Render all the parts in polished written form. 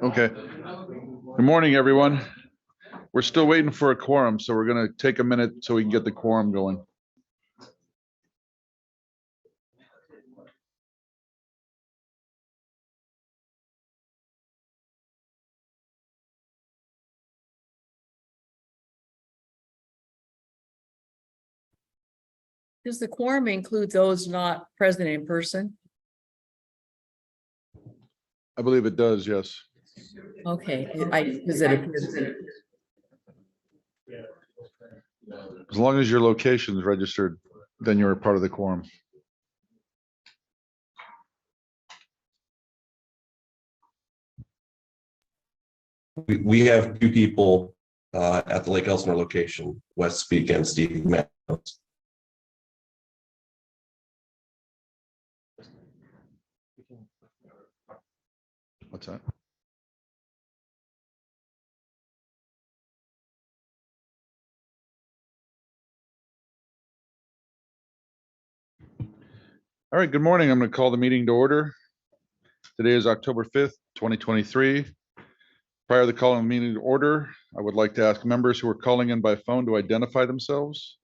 Okay. Good morning, everyone. We're still waiting for a quorum, so we're going to take a minute so we can get the quorum going. Does the quorum include those not present in person? I believe it does, yes. Okay, because it appears. As long as your location is registered, then you're a part of the quorum. We have two people at the Lake Elsinore location, Wes Speak and Steve Matthews. What's that? All right, good morning. I'm going to call the meeting to order. Today is October 5th, 2023. Prior to calling the meeting to order, I would like to ask members who are calling in by phone to identify themselves.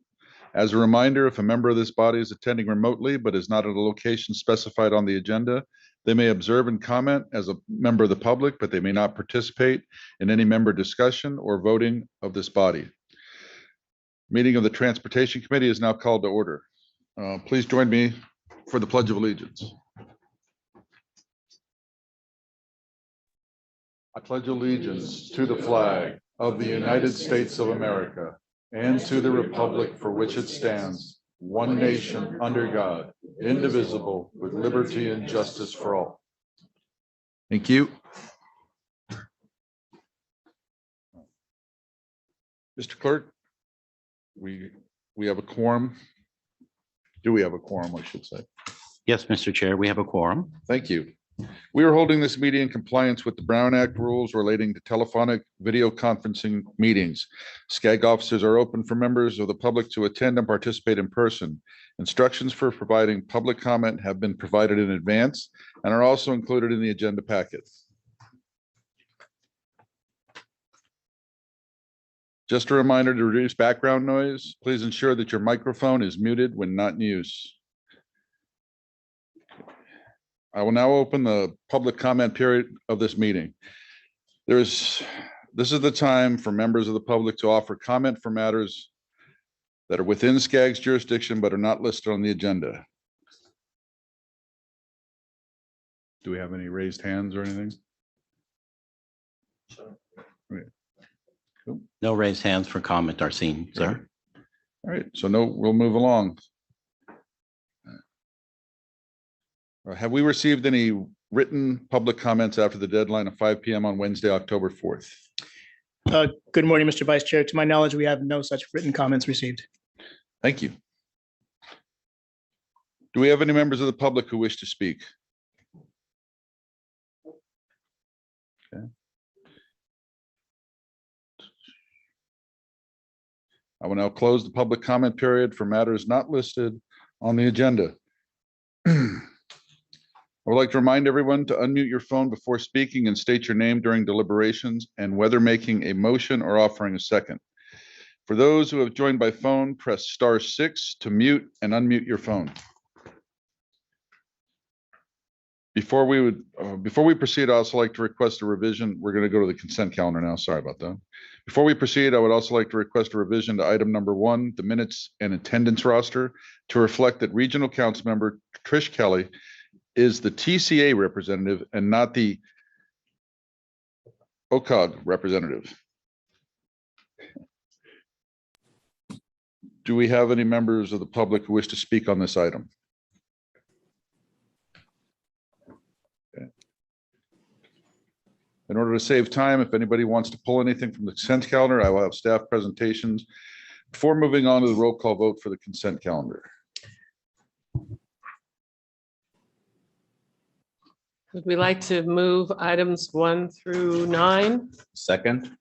As a reminder, if a member of this body is attending remotely but is not at a location specified on the agenda, they may observe and comment as a member of the public, but they may not participate in any member discussion or voting of this body. Meeting of the Transportation Committee is now called to order. Please join me for the Pledge of Allegiance. I pledge allegiance to the flag of the United States of America and to the republic for which it stands, one nation under God, indivisible, with liberty and justice for all. Thank you. Mr. Clerk, we have a quorum. Do we have a quorum, I should say? Yes, Mr. Chair, we have a quorum. Thank you. We are holding this meeting in compliance with the Brown Act rules relating to telephonic video conferencing meetings. SCAG offices are open for members of the public to attend and participate in person. Instructions for providing public comment have been provided in advance and are also included in the agenda packet. Just a reminder to reduce background noise. Please ensure that your microphone is muted when not in use. I will now open the public comment period of this meeting. This is the time for members of the public to offer comment for matters that are within SCAG's jurisdiction but are not listed on the agenda. Do we have any raised hands or anything? Right. Cool. No raised hands for comment are seen, sir. All right, so no, we'll move along. Have we received any written public comments after the deadline of 5 p.m. on Wednesday, October 4th? Good morning, Mr. Vice Chair. To my knowledge, we have no such written comments received. Thank you. Do we have any members of the public who wish to speak? Okay. I will now close the public comment period for matters not listed on the agenda. I would like to remind everyone to unmute your phone before speaking and state your name during deliberations and whether making a motion or offering a second. For those who have joined by phone, press *6 to mute and unmute your phone. Before we proceed, I'd also like to request a revision. We're going to go to the consent calendar now. Sorry about that. Before we proceed, I would also like to request a revision to item number 1, the minutes and attendance roster, to reflect that Regional Council Member Trish Kelly is the TCA representative and not the OCOG representative. Do we have any members of the public who wish to speak on this item? Okay. In order to save time, if anybody wants to pull anything from the consent calendar, I will have staff presentations before moving on to the roll call vote for the consent calendar. Would we like to move items 1 through 9? Second.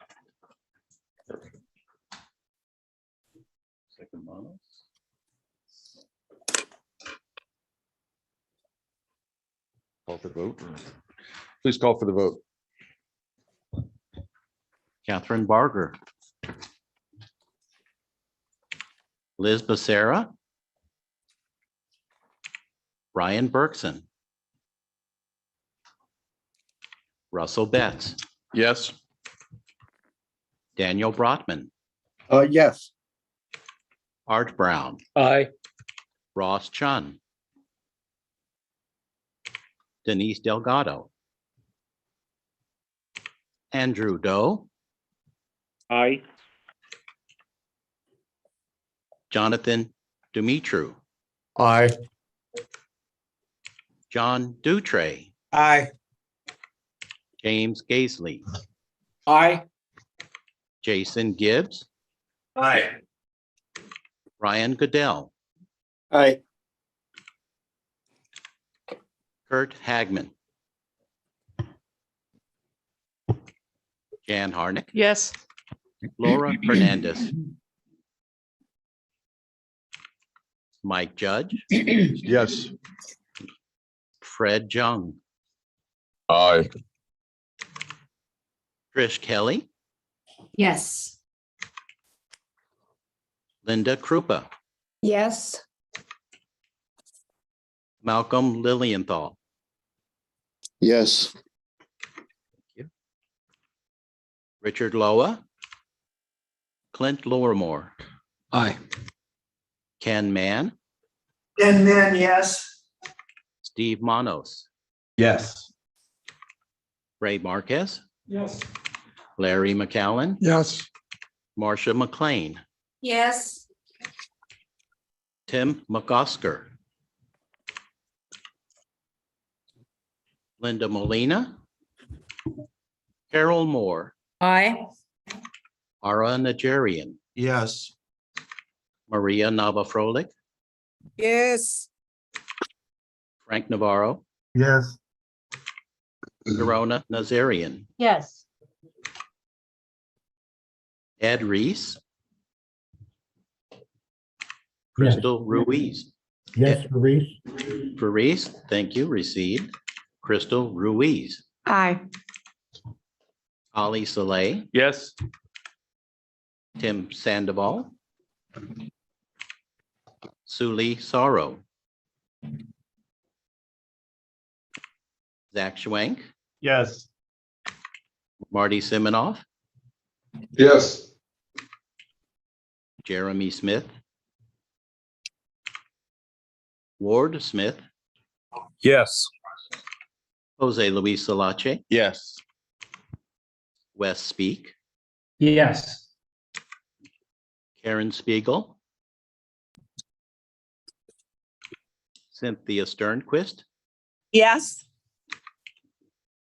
Call for the vote. Please call for the vote. Catherine Barger. Liz Becerra. Brian Bergson. Russell Betts. Yes. Daniel Brotman. Yes. Art Brown. Aye. Ross Chun. Denise Delgado. Andrew Doe. Aye. Jonathan Dumitru. Aye. John Dutray. Aye. James Gaisley. Aye. Jason Gibbs. Aye. Ryan Goodell. Aye. Kurt Hagman. Jan Harnick. Yes. Laura Hernandez. Mike Judge. Yes. Fred Jung. Aye. Trish Kelly. Yes. Linda Krupa. Yes. Malcolm Lilienthal. Yes. Richard Loa. Clint Lowermore. Aye. Ken Mann. And then yes. Steve Manos. Yes. Ray Marquez. Yes. Larry McAllen. Yes. Marcia McLean. Yes. Tim McOsker. Linda Molina. Carol Moore. Aye. Ara Najarian. Yes. Maria Nava-Frolik. Yes. Frank Navarro. Yes. Verona Nazarian. Yes. Ed Reese. Crystal Ruiz. Yes, Maurice. For Reese, thank you, received. Crystal Ruiz. Aye. Ali Soleil. Yes. Tim Sandoval. Suli Sorrow. Zach Schwank. Yes. Marty Siminoff. Yes. Jeremy Smith. Ward Smith. Yes. Jose Luis Salache. Yes. Wes Speak. Yes. Karen Spiegel. Cynthia Sternquist. Yes.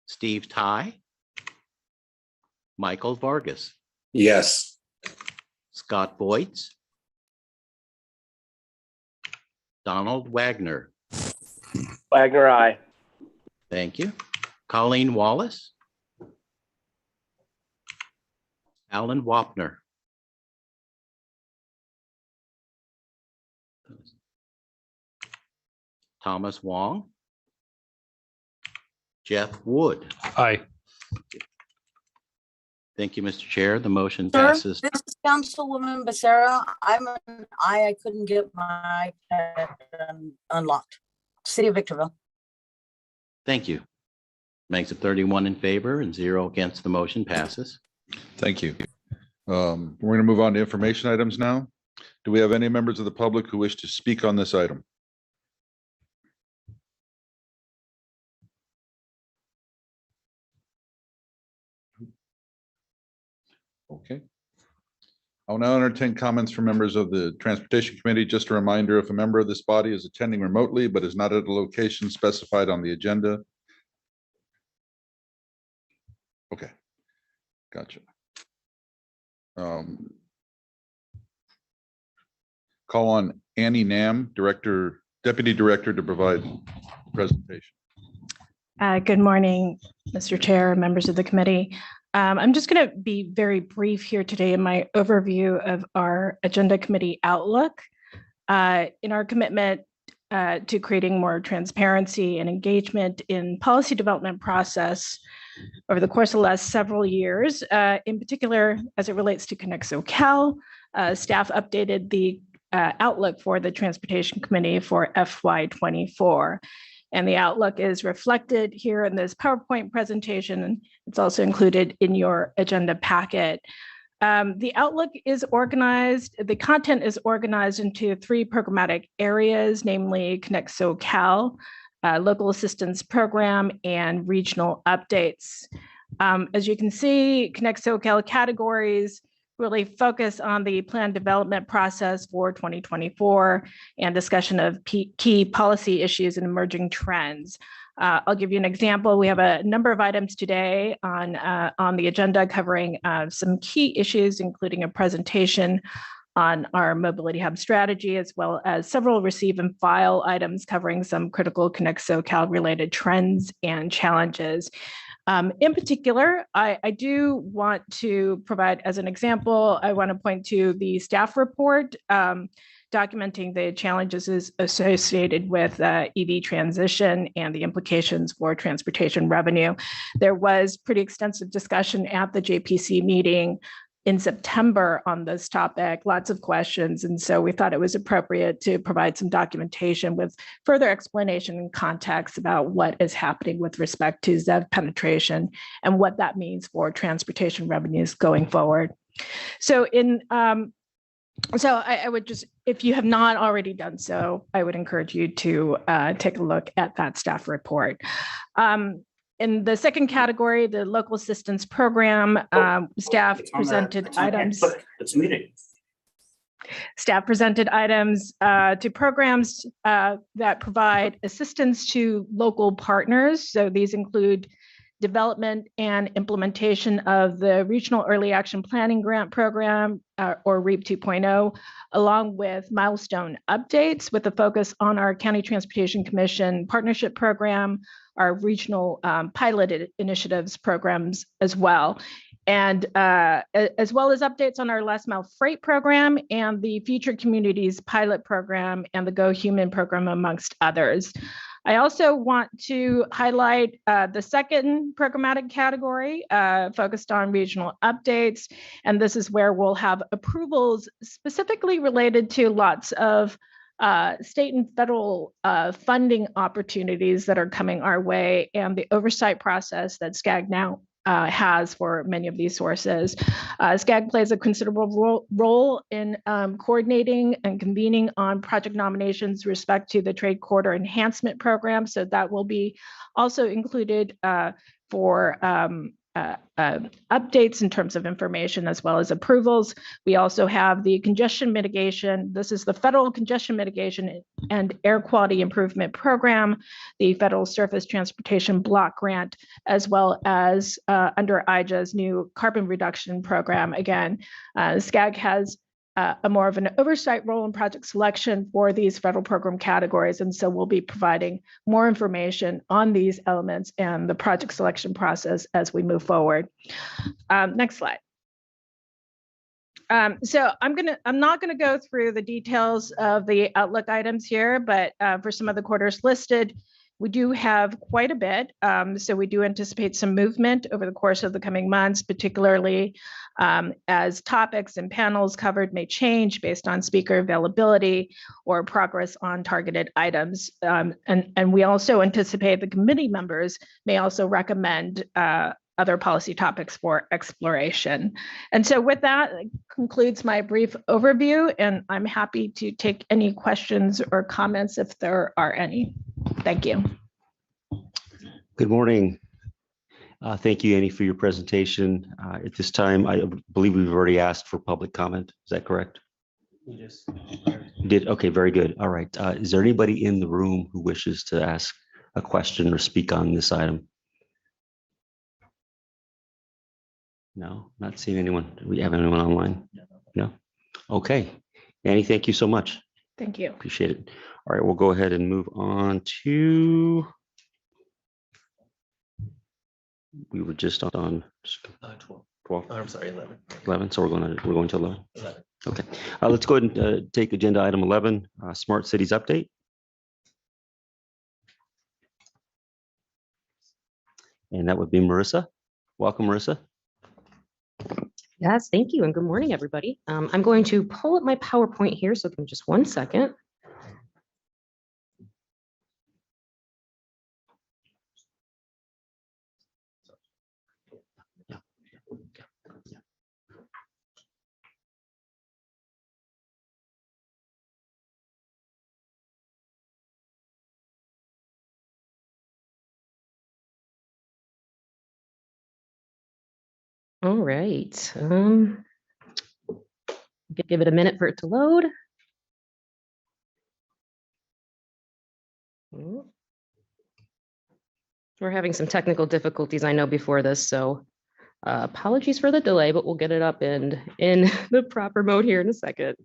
Steve Ty. Michael Vargas. Yes. Scott Boytz. Donald Wagner. Wagner, aye. Thank you. Colleen Wallace. Alan Wapner. Thomas Wong. Jeff Wood. Aye. Thank you, Mr. Chair. The motion Sir, passes. this is Councilwoman Becerra. I'm an aye. I couldn't get my iPad unlocked. City of Victorville. Thank you. Makes it 31 in favor and 0 against. The motion passes. Thank you. We're going to move on to information items now. Do we have any members of the public who wish to speak on this item? Okay. I will now entertain comments from members of the Transportation Committee. Just a reminder, if a member of this body is attending remotely but is not at a location specified on the agenda. Okay, gotcha. Call on Annie Nam, Deputy Director, to provide presentation. Good morning, Mr. Chair, members of the committee. I'm just going to be very brief here today in my overview of our Agenda Committee outlook. In our commitment to creating more transparency and engagement in policy development process over the course of the last several years. In particular, as it relates to Connect SoCal, staff updated the outlook for the Transportation Committee for FY24. And the outlook is reflected here in this PowerPoint presentation. It's also included in your agenda packet. The outlook is organized, the content is organized into 3 programmatic areas, namely Connect SoCal, Local Assistance Program, and regional updates. As you can see, Connect SoCal categories really focus on the plan development process for 2024 and discussion of key policy issues and emerging trends. I'll give you an example. We have a number of items today on the agenda covering some key issues, including a presentation on our mobility hub strategy, as well as several receive and file items covering some critical Connect SoCal related trends and challenges. In particular, I do want to provide as an example, I want to point to the staff report documenting the challenges associated with EV transition and the implications for transportation revenue. There was pretty extensive discussion at the JPC meeting in September on this topic, lots of questions. And so we thought it was appropriate to provide some documentation with further explanation and context about what is happening with respect to ZEV penetration and what that means for transportation revenues going forward. So I would just, if you have not already done so, I would encourage you to take a look at that staff report. In the second category, the local assistance program, staff presented items. Staff presented items to programs that provide assistance to local partners. So these include development and implementation of the Regional Early Action Planning Grant Program, or REAP 2.0, along with milestone updates with a focus on our County Transportation Commission partnership program, our regional piloted initiatives programs as well. And as well as updates on our last mile freight program and the Future Communities pilot program and the Go Human program, amongst others. I also want to highlight the second programmatic category focused on regional updates. And this is where we'll have approvals specifically related to lots of state and federal funding opportunities that are coming our way and the oversight process that SCAG now has for many of these sources. SCAG plays a considerable role in coordinating and convening on project nominations with respect to the Trade Corridor Enhancement Program. So that will be also included for updates in terms of information as well as approvals. We also have the congestion mitigation. This is the Federal Congestion Mitigation and Air Quality Improvement Program, the Federal Surface Transportation Block Grant, as well as under IJA's new carbon reduction program. Again, SCAG has a more of an oversight role in project selection for these federal program categories. And so we'll be providing more information on these elements and the project selection process as we move forward. Next slide. So I'm not gonna go through the details of the outlook items here, but for some of the quarters listed, we do have quite a bit. So we do anticipate some movement over the course of the coming months, particularly as topics and panels covered may change based on speaker availability or progress on targeted items. And we also anticipate the committee members may also recommend other policy topics for exploration. And so with that concludes my brief overview, and I'm happy to take any questions or comments if there are any. Thank you. Good morning. Thank you, Annie, for your presentation. At this time, I believe we've already asked for public comment. Is that correct? Yes. Did? Okay, very good. All right. Is there anybody in the room who wishes to ask a question or speak on this item? No, not seeing anyone. Do we have anyone online? No. Okay. Annie, thank you so much. Thank you. Appreciate it. All right, we'll go ahead and move on to, we were just on 12. Oh, I'm sorry, 11. 11, so we're going to 11. 11. Okay, let's go ahead and take agenda item 11, Smart Cities Update. and that would be Marissa. Welcome, Marissa. Yes, thank you, and good morning, everybody. I'm going to pull up my PowerPoint here, so give me just 1 second. All right. Give it a minute for it to load. We're having some technical difficulties, I know, before this, so apologies for the delay, but we'll get it up in the proper mode here in a second.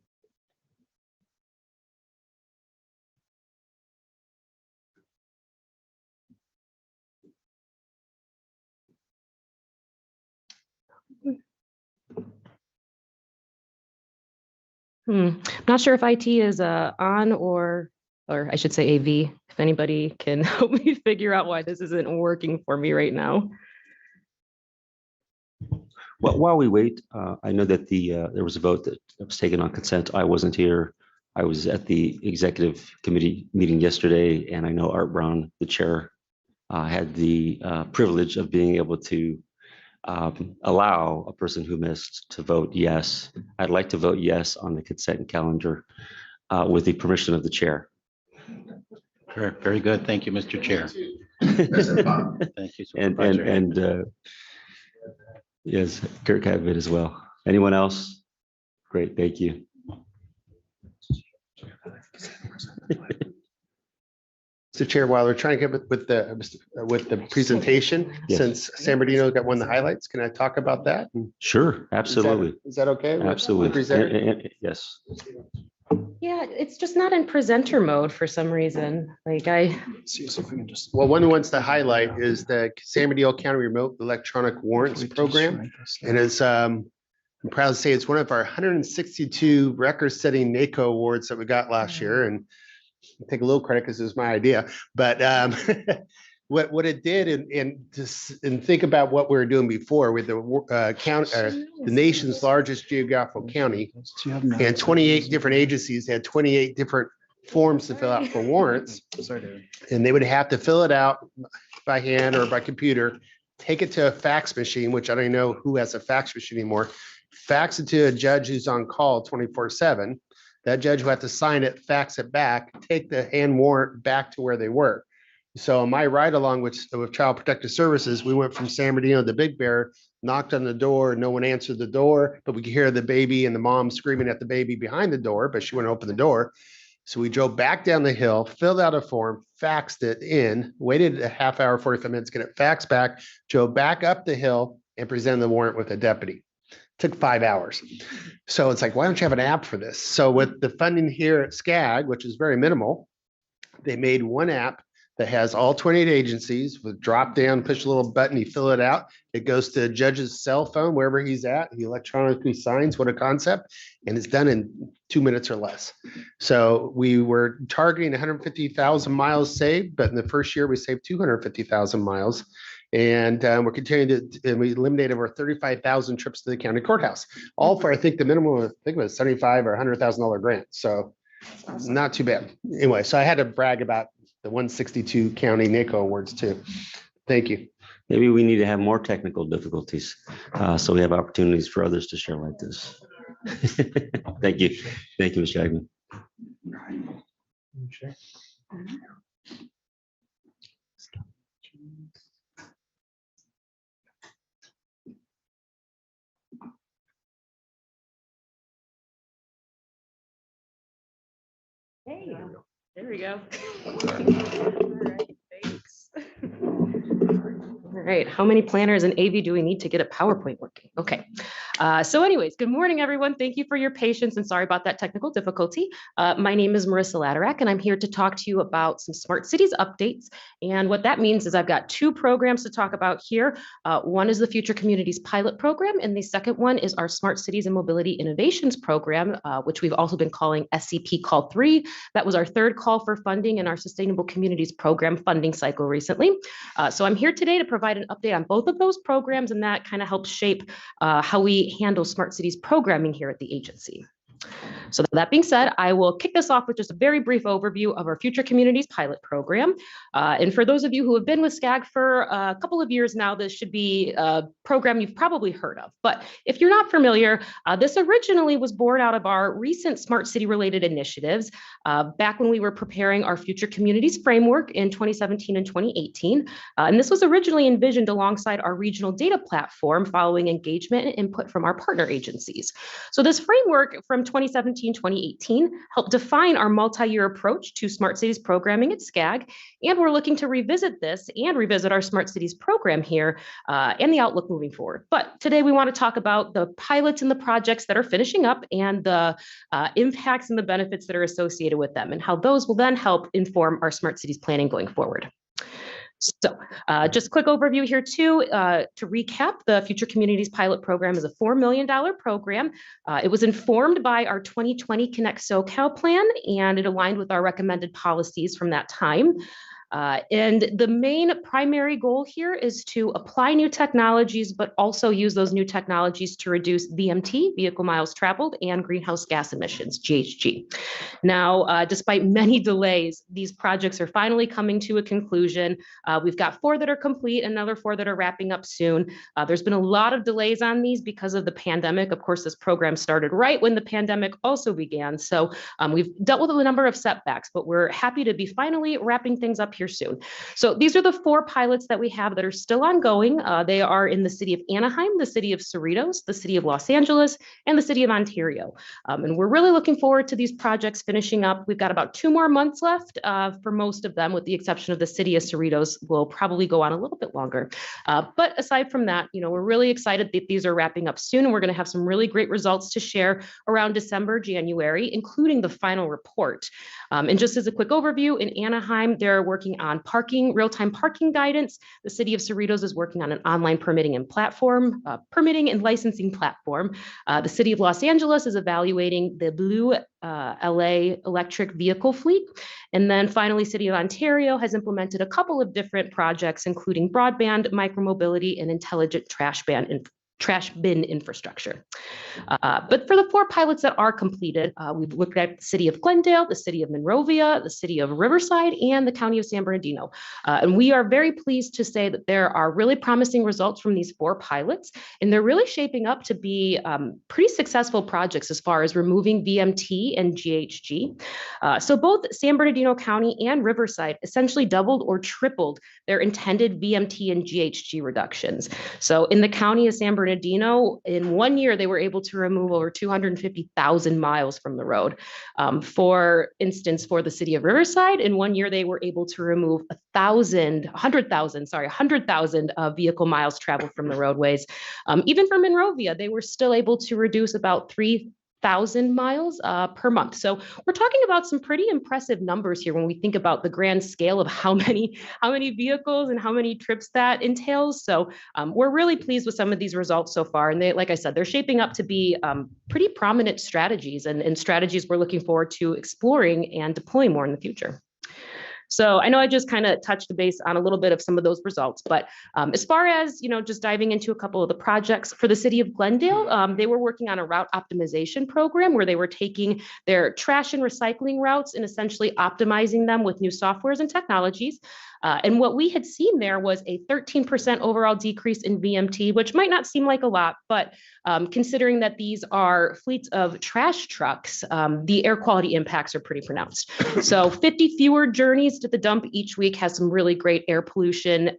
Not sure if IT is on or I should say AV, if anybody can help me figure out why this isn't working for me right now. Well, while we wait, I know that there was a vote that was taken on consent. I wasn't here. I was at the executive committee meeting yesterday, and I know Art Brown, the chair, had the privilege of being able to allow a person who missed to vote yes. I'd like to vote yes on the consent calendar with the permission of the chair. Very, very good. Thank you, Mr. Chair. Thank you. And yes, Kirk had it as well. Anyone else? Great, thank you. Mr. Chair, while we're trying to get with the presentation, Yes. since San Bernardino got one of the highlights, can I talk about that? Sure, absolutely. Is that okay? with Absolutely. the presenter? Yes. Yeah, it's just not in presenter mode for some reason. Like Well, one who wants to highlight is the San Bernardino County Remote Electronic Warrants Program. And it's, I'm proud to say it's one of our 162 record-setting NACO awards that we got last year. And take a little credit because it was my idea, but what it did and think about what we were doing before with the county, the nation's largest geographical county, and 28 different agencies had 28 different forms to fill out for warrants, and they would have to fill it out by hand or by computer, take it to a fax machine, which I don't even know who has a fax machine anymore, fax it to a judge who's on call 24/7. That judge will have to sign it, fax it back, take the hand warrant back to where they were. So my ride along with Child Protective Services, we went from San Bernardino to Big Bear, knocked on the door, no one answered the door, but we could hear the baby and the mom screaming at the baby behind the door, but she wouldn't open the door. So we drove back down the hill, filled out a form, faxed it in, waited a half hour, 45 minutes, get it faxed back, drove back up the hill and presented the warrant with a deputy. Took 5 hours. So it's like, why don't you have an app for this? So with the funding here at SCAG, which is very minimal, they made one app that has all 28 agencies with drop down, push a little button, you fill it out. It goes to a judge's cell phone, wherever he's at. He electronically signs. What a concept. And it's done in 2 minutes or less. So we were targeting 150,000 miles saved, but in the first year we saved 250,000 miles. And we're continuing to, and we eliminated over 35,000 trips to the county courthouse, all for, I think the minimum, I think it was $75,000 or $100,000 grant. So not too bad. Anyway, so I had to brag about the 162 county NACO awards too. Thank you. Maybe we need to have more technical difficulties, so we have opportunities for others to share like this. Thank you. Thank you, Ms. Jackman. Hey, there we go. All right, thanks. All right, how many planners and AV do we need to get a PowerPoint working? Okay, So anyways, good morning, everyone. Thank you for your patience and sorry about that technical difficulty. My name is Marissa Laderack, and I'm here to talk to you about some smart cities updates. And what that means is I've got two programs to talk about here. One is the Future Communities Pilot Program, and the second one is our Smart Cities and Mobility Innovations Program, which we've also been calling SCP Call 3. That was our third call for funding in our Sustainable Communities Program funding cycle recently. So I'm here today to provide an update on both of those programs, and that kind of helps shape how we handle smart cities programming here at the agency. So that being said, I will kick this off with just a very brief overview of our Future Communities Pilot Program. And for those of you who have been with SCAG for a couple of years now, this should be a program you've probably heard of. But if you're not familiar, this originally was born out of our recent smart city related initiatives back when we were preparing our Future Communities Framework in 2017 and 2018. And this was originally envisioned alongside our regional data platform following engagement and input from our partner agencies. So this framework from 2017-2018 helped define our multi-year approach to smart cities programming at SCAG, and we're looking to revisit this and revisit our smart cities program here and the outlook moving forward. But today we want to talk about the pilots and the projects that are finishing up and the impacts and the benefits that are associated with them and how those will then help inform our smart cities planning going forward. So just a quick overview here too, to recap, the Future Communities Pilot Program is a $4 million program. It was informed by our 2020 Connect SoCal plan, and it aligned with our recommended policies from that time. And the main primary goal here is to apply new technologies, but also use those new technologies to reduce VMT, vehicle miles traveled, and greenhouse gas emissions, GHG. Now, despite many delays, these projects are finally coming to a conclusion. We've got 4 that are complete, another 4 that are wrapping up soon. There's been a lot of delays on these because of the pandemic. Of course, this program started right when the pandemic also began. So we've dealt with a number of setbacks, but we're happy to be finally wrapping things up here soon. So these are the 4 pilots that we have that are still ongoing. They are in the city of Anaheim, the city of Cerritos, the city of Los Angeles, and the city of Ontario. And we're really looking forward to these projects finishing up. We've got about 2 more months left for most of them, with the exception of the city of Cerritos, will probably go on a little bit longer. But aside from that, we're really excited that these are wrapping up soon, and we're going to have some really great results to share around December, January, including the final report. And just as a quick overview, in Anaheim, they're working on parking, real-time parking guidance. The city of Cerritos is working on an online permitting and licensing platform. The city of Los Angeles is evaluating the blue LA electric vehicle fleet. And then finally, city of Ontario has implemented a couple of different projects, including broadband, micromobility, and intelligent trash bin infrastructure. But for the 4 pilots that are completed, we've looked at the city of Glendale, the city of Monrovia, the city of Riverside, and the county of San Bernardino. And we are very pleased to say that there are really promising results from these 4 pilots, and they're really shaping up to be pretty successful projects as far as removing VMT and GHG. So both San Bernardino County and Riverside essentially doubled or tripled their intended VMT and GHG reductions. So in the county of San Bernardino, in 1 year, they were able to remove over 250,000 miles from the road. For instance, for the city of Riverside, in 1 year, they were able to remove 100,000 vehicle miles traveled from the roadways. Even for Monrovia, they were still able to reduce about 3,000 miles per month. So we're talking about some pretty impressive numbers here when we think about the grand scale of how many vehicles and how many trips that entails. So we're really pleased with some of these results so far. And they, like I said, they're shaping up to be pretty prominent strategies and strategies we're looking forward to exploring and deploying more in the future. So I know I just kind of touched the base on a little bit of some of those results, but as far as, just diving into a couple of the projects for the city of Glendale, they were working on a route optimization program where they were taking their trash and recycling routes and essentially optimizing them with new softwares and technologies. And what we had seen there was a 13% overall decrease in VMT, which might not seem like a lot, but considering that these are fleets of trash trucks, the air quality impacts are pretty pronounced. So 50 fewer journeys to the dump each week has some really great air pollution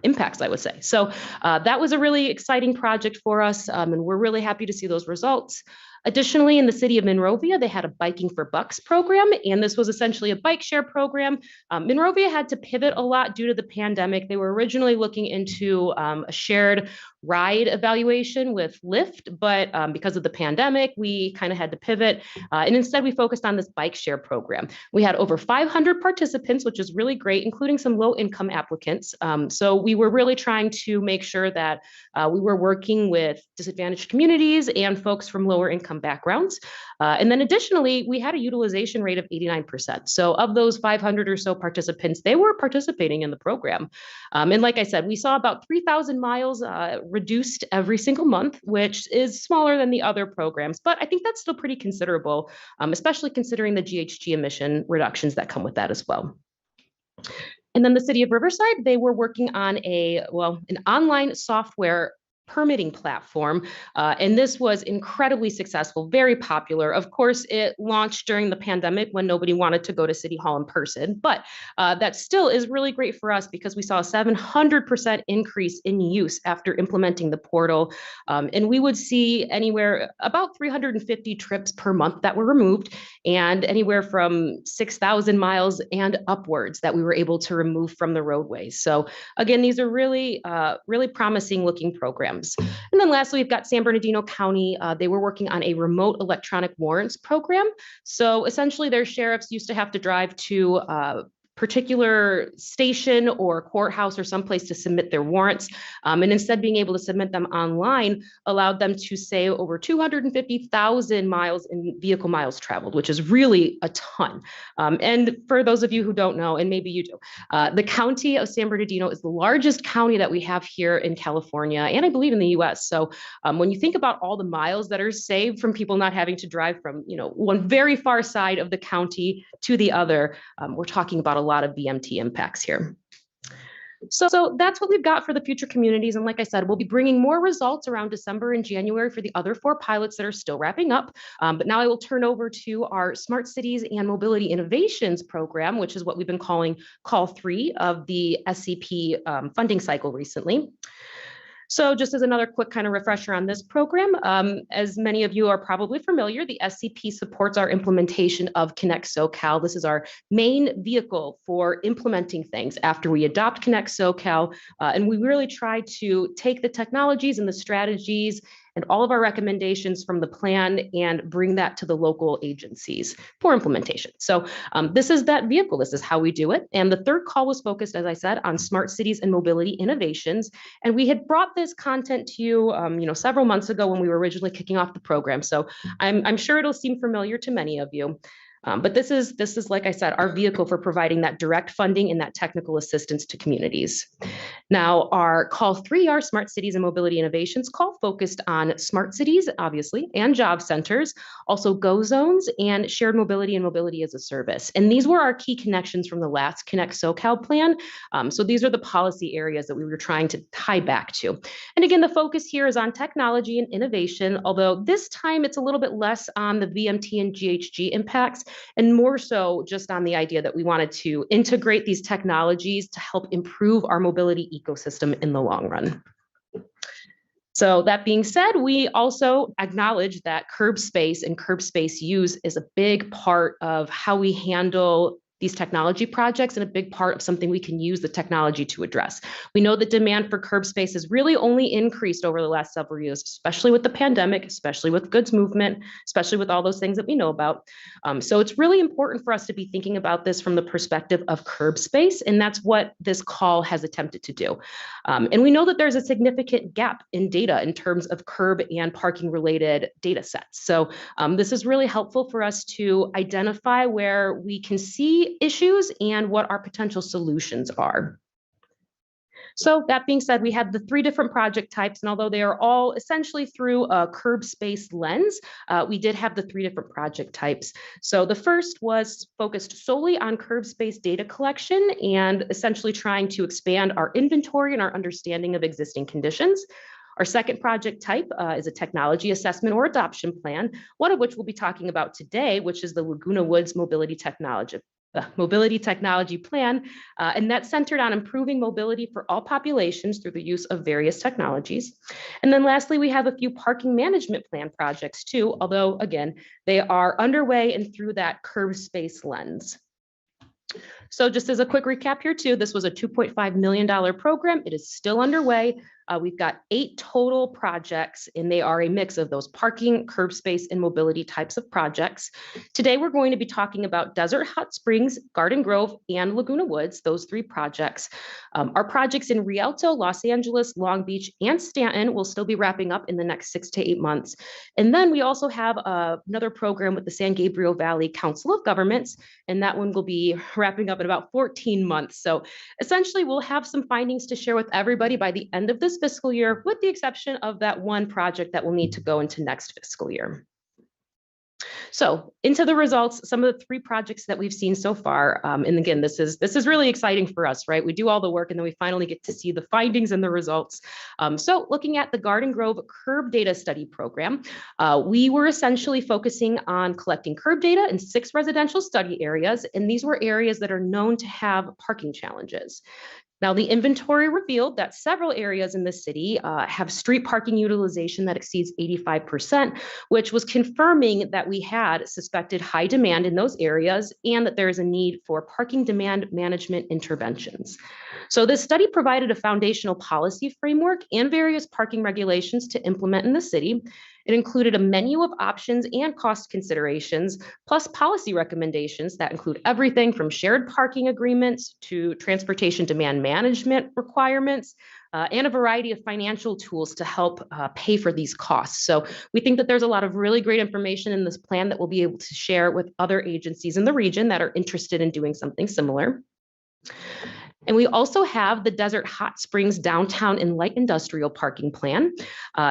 impacts, I would say. So that was a really exciting project for us, and we're really happy to see those results. Additionally, in the city of Monrovia, they had a Biking for Bucks program, and this was essentially a bike share program. Monrovia had to pivot a lot due to the pandemic. They were originally looking into a shared ride evaluation with Lyft, but because of the pandemic, we kind of had to pivot. And instead, we focused on this bike share program. We had over 500 participants, which is really great, including some low-income applicants. So we were really trying to make sure that we were working with disadvantaged communities and folks from lower income backgrounds. And then additionally, we had a utilization rate of 89%. So of those 500 or so participants, they were participating in the program. And like I said, we saw about 3,000 miles reduced every single month, which is smaller than the other programs, but I think that's still pretty considerable, especially considering the GHG emission reductions that come with that as well. And then the city of Riverside, they were working on an online software permitting platform. And this was incredibly successful, very popular. Of course, it launched during the pandemic when nobody wanted to go to City Hall in person, but that still is really great for us because we saw a 700% increase in use after implementing the portal. And we would see anywhere about 350 trips per month that were removed and anywhere from 6,000 miles and upwards that we were able to remove from the roadways. So again, these are really, really promising looking programs. And then lastly, we've got San Bernardino County. They were working on a remote electronic warrants program. So essentially their sheriffs used to have to drive to particular station or courthouse or someplace to submit their warrants. And instead being able to submit them online allowed them to save over 250,000 miles in vehicle miles traveled, which is really a ton. And for those of you who don't know, and maybe you do, the county of San Bernardino is the largest county that we have here in California, and I believe in the US. So when you think about all the miles that are saved from people not having to drive from, one very far side of the county to the other, we're talking about a lot of VMT impacts here. So that's what we've got for the future communities. And like I said, we'll be bringing more results around December and January for the other 4 pilots that are still wrapping up. But now I will turn over to our Smart Cities and Mobility Innovations program, which is what we've been calling Call 3 of the SCP funding cycle recently. So just as another quick kind of refresher on this program, as many of you are probably familiar, the SCP supports our implementation of Connect SoCal. This is our main vehicle for implementing things after we adopt Connect SoCal. And we really try to take the technologies and the strategies and all of our recommendations from the plan and bring that to the local agencies for implementation. So this is that vehicle. This is how we do it. And the third call was focused, as I said, on smart cities and mobility innovations. And we had brought this content to you, several months ago when we were originally kicking off the program. So I'm sure it'll seem familiar to many of you. But this is, like I said, our vehicle for providing that direct funding and that technical assistance to communities. Now, our call 3, our Smart Cities and Mobility Innovations call focused on smart cities, obviously, and job centers, also GO zones and shared mobility and mobility as a service. And these were our key connections from the last Connect SoCal plan. So these are the policy areas that we were trying to tie back to. And again, the focus here is on technology and innovation, although this time it's a little bit less on the VMT and GHG impacts, and more so just on the idea that we wanted to integrate these technologies to help improve our mobility ecosystem in the long run. So that being said, we also acknowledge that curb space and curb space use is a big part of how we handle these technology projects and a big part of something we can use the technology to address. We know that demand for curb space has really only increased over the last several years, especially with the pandemic, especially with goods movement, especially with all those things that we know about. So it's really important for us to be thinking about this from the perspective of curb space, and that's what this call has attempted to do. And we know that there's a significant gap in data in terms of curb and parking related data sets. So this is really helpful for us to identify where we can see issues and what our potential solutions are. So that being said, we have the 3 different project types, and although they are all essentially through a curb space lens, we did have the 3 different project types. So the first was focused solely on curb space data collection and essentially trying to expand our inventory and our understanding of existing conditions. Our second project type is a technology assessment or adoption plan, one of which we'll be talking about today, which is the Laguna Woods Mobility Technology mobility technology plan, and that's centered on improving mobility for all populations through the use of various technologies. And then lastly, we have a few parking management plan projects too, although again, they are underway and through that curb space lens. So just as a quick recap here too, this was a $2.5 million program. It is still underway. We've got 8 total projects, and they are a mix of those parking, curb space, and mobility types of projects. Today, we're going to be talking about Desert Hot Springs, Garden Grove, and Laguna Woods, those 3 projects. Our projects in Rialto, Los Angeles, Long Beach, and Stanton will still be wrapping up in the next 6 to 8 months. And then we also have another program with the San Gabriel Valley Council of Governments, and that one will be wrapping up in about 14 months. So essentially, we'll have some findings to share with everybody by the end of this fiscal year, with the exception of that one project that will need to go into next fiscal year. So into the results, some of the 3 projects that we've seen so far. And again, this is really exciting for us, right? We do all the work and then we finally get to see the findings and the results. So looking at the Garden Grove Curb Data Study Program, we were essentially focusing on collecting curb data in 6 residential study areas. And these were areas that are known to have parking challenges. Now, the inventory revealed that several areas in the city have street parking utilization that exceeds 85%, which was confirming that we had suspected high demand in those areas and that there is a need for parking demand management interventions. So this study provided a foundational policy framework and various parking regulations to implement in the city. It included a menu of options and cost considerations, plus policy recommendations that include everything from shared parking agreements to transportation demand management requirements, and a variety of financial tools to help pay for these costs. So we think that there's a lot of really great information in this plan that we'll be able to share with other agencies in the region that are interested in doing something similar. And we also have the Desert Hot Springs Downtown and Light Industrial Parking Plan.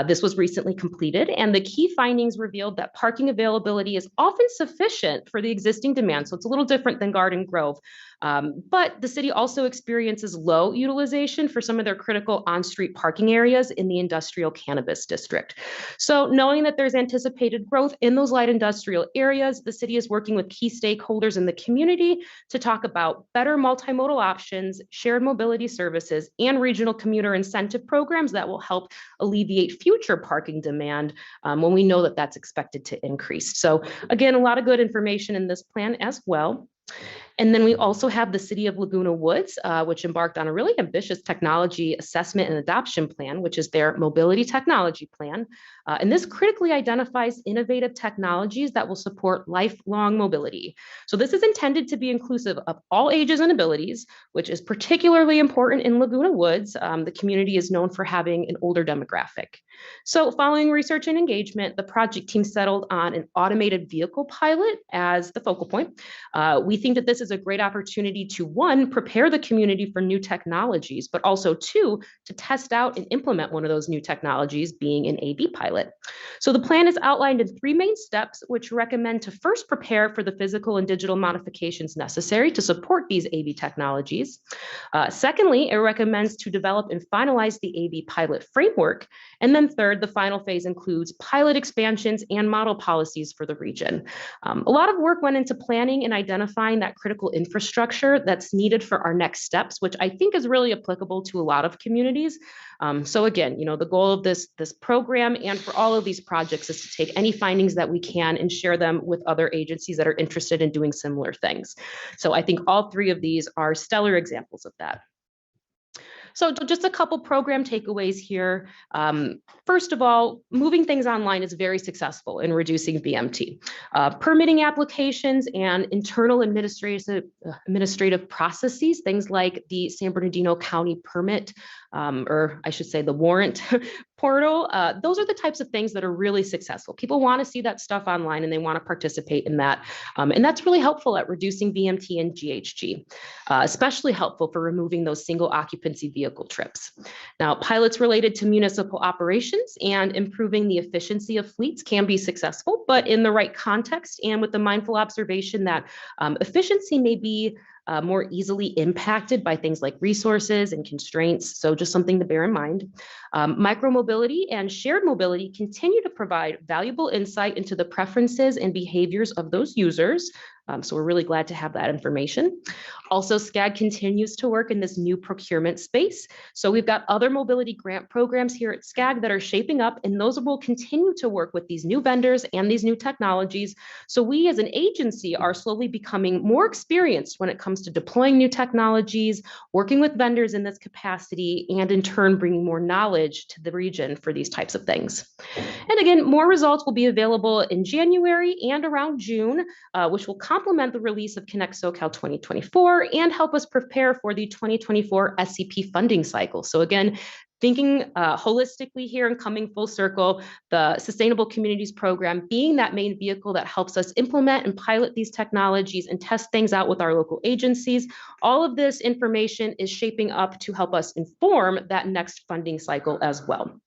This was recently completed, and the key findings revealed that parking availability is often sufficient for the existing demand. So it's a little different than Garden Grove. But the city also experiences low utilization for some of their critical on-street parking areas in the industrial cannabis district. So knowing that there's anticipated growth in those light industrial areas, the city is working with key stakeholders in the community to talk about better multimodal options, shared mobility services, and regional commuter incentive programs that will help alleviate future parking demand when we know that that's expected to increase. So again, a lot of good information in this plan as well. And then we also have the City of Laguna Woods, which embarked on a really ambitious technology assessment and adoption plan, which is their mobility technology plan. And this critically identifies innovative technologies that will support lifelong mobility. So this is intended to be inclusive of all ages and abilities, which is particularly important in Laguna Woods. The community is known for having an older demographic. So following research and engagement, the project team settled on an automated vehicle pilot as the focal point. We think that this is a great opportunity to, 1, prepare the community for new technologies, but also 2, to test out and implement one of those new technologies, being an AV pilot. So the plan is outlined in 3 main steps, which recommend to first prepare for the physical and digital modifications necessary to support these AV technologies. Secondly, it recommends to develop and finalize the AV pilot framework. And then third, the final phase includes pilot expansions and model policies for the region. A lot of work went into planning and identifying that critical infrastructure that's needed for our next steps, which I think is really applicable to a lot of communities. So again, the goal of this program and for all of these projects is to take any findings that we can and share them with other agencies that are interested in doing similar things. So I think all 3 of these are stellar examples of that. So just a couple program takeaways here. First of all, moving things online is very successful in reducing VMT. Permitting applications and internal administrative processes, things like the San Bernardino County permit, or I should say the warrant portal, those are the types of things that are really successful. People want to see that stuff online and they want to participate in that. And that's really helpful at reducing VMT and GHG, especially helpful for removing those single occupancy vehicle trips. Now, pilots related to municipal operations and improving the efficiency of fleets can be successful, but in the right context and with the mindful observation that efficiency may be more easily impacted by things like resources and constraints. So just something to bear in mind. Micromobility and shared mobility continue to provide valuable insight into the preferences and behaviors of those users. So we're really glad to have that information. Also, SCAG continues to work in this new procurement space. So we've got other mobility grant programs here at SCAG that are shaping up, and those will continue to work with these new vendors and these new technologies. So we as an agency are slowly becoming more experienced when it comes to deploying new technologies, working with vendors in this capacity, and in turn bringing more knowledge to the region for these types of things. And again, more results will be available in January and around June, which will complement the release of Connect SoCal 2024 and help us prepare for the 2024 SCP funding cycle. So again, thinking holistically here and coming full circle, the Sustainable Communities Program being that main vehicle that helps us implement and pilot these technologies and test things out with our local agencies. All of this information is shaping up to help us inform that next funding cycle as well.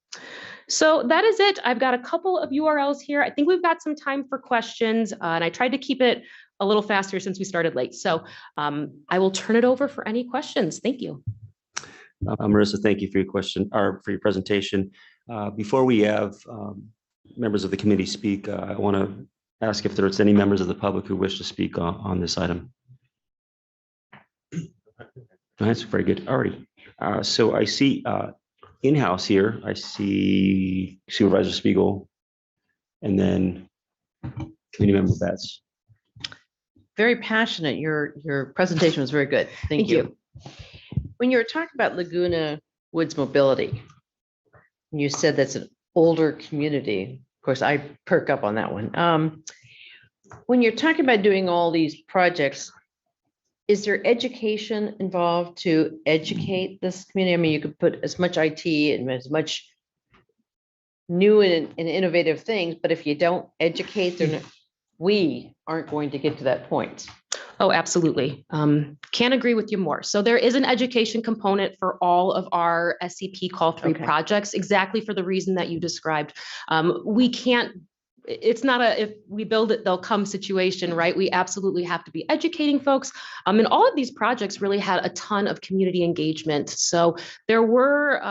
So that is it. I've got a couple of URLs here. I think we've got some time for questions, and I tried to keep it a little faster since we started late. So I will turn it over for any questions. Thank you. Marissa, thank you for your question or for your presentation. Before we have members of the committee speak, I want to ask if there's any members of the public who wish to speak on this item. That's very good. Alrighty. So I see in-house here, I see Supervisor Spiegel and then Committee Member Betts. Very passionate. Your presentation was very good. Thank you. When you were talking about Laguna Woods mobility, you said that's an older community. Of course, I perk up on that one. When you're talking about doing all these projects, is there education involved to educate this community? I mean, you could put as much IT and as much new and innovative things, but if you don't educate, we aren't going to get to that point. Oh, absolutely. Can't agree with you more. So there is an education component for all of our SCP Call 3 projects, exactly for the reason that you described. We can't, it's not a, if we build it, they'll come situation, right? We absolutely have to be educating folks. And all of these projects really had a ton of community engagement. So there were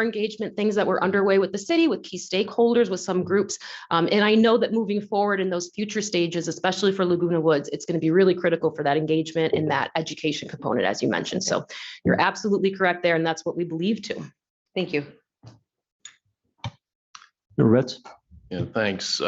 engagement things that were underway with the city, with key stakeholders, with some groups. And I know that moving forward in those future stages, especially for Laguna Woods, it's going to be really critical for that engagement and that education component, as you mentioned. So you're absolutely correct there. And that's what we believe too. Thank you. Reds. Yeah, thanks.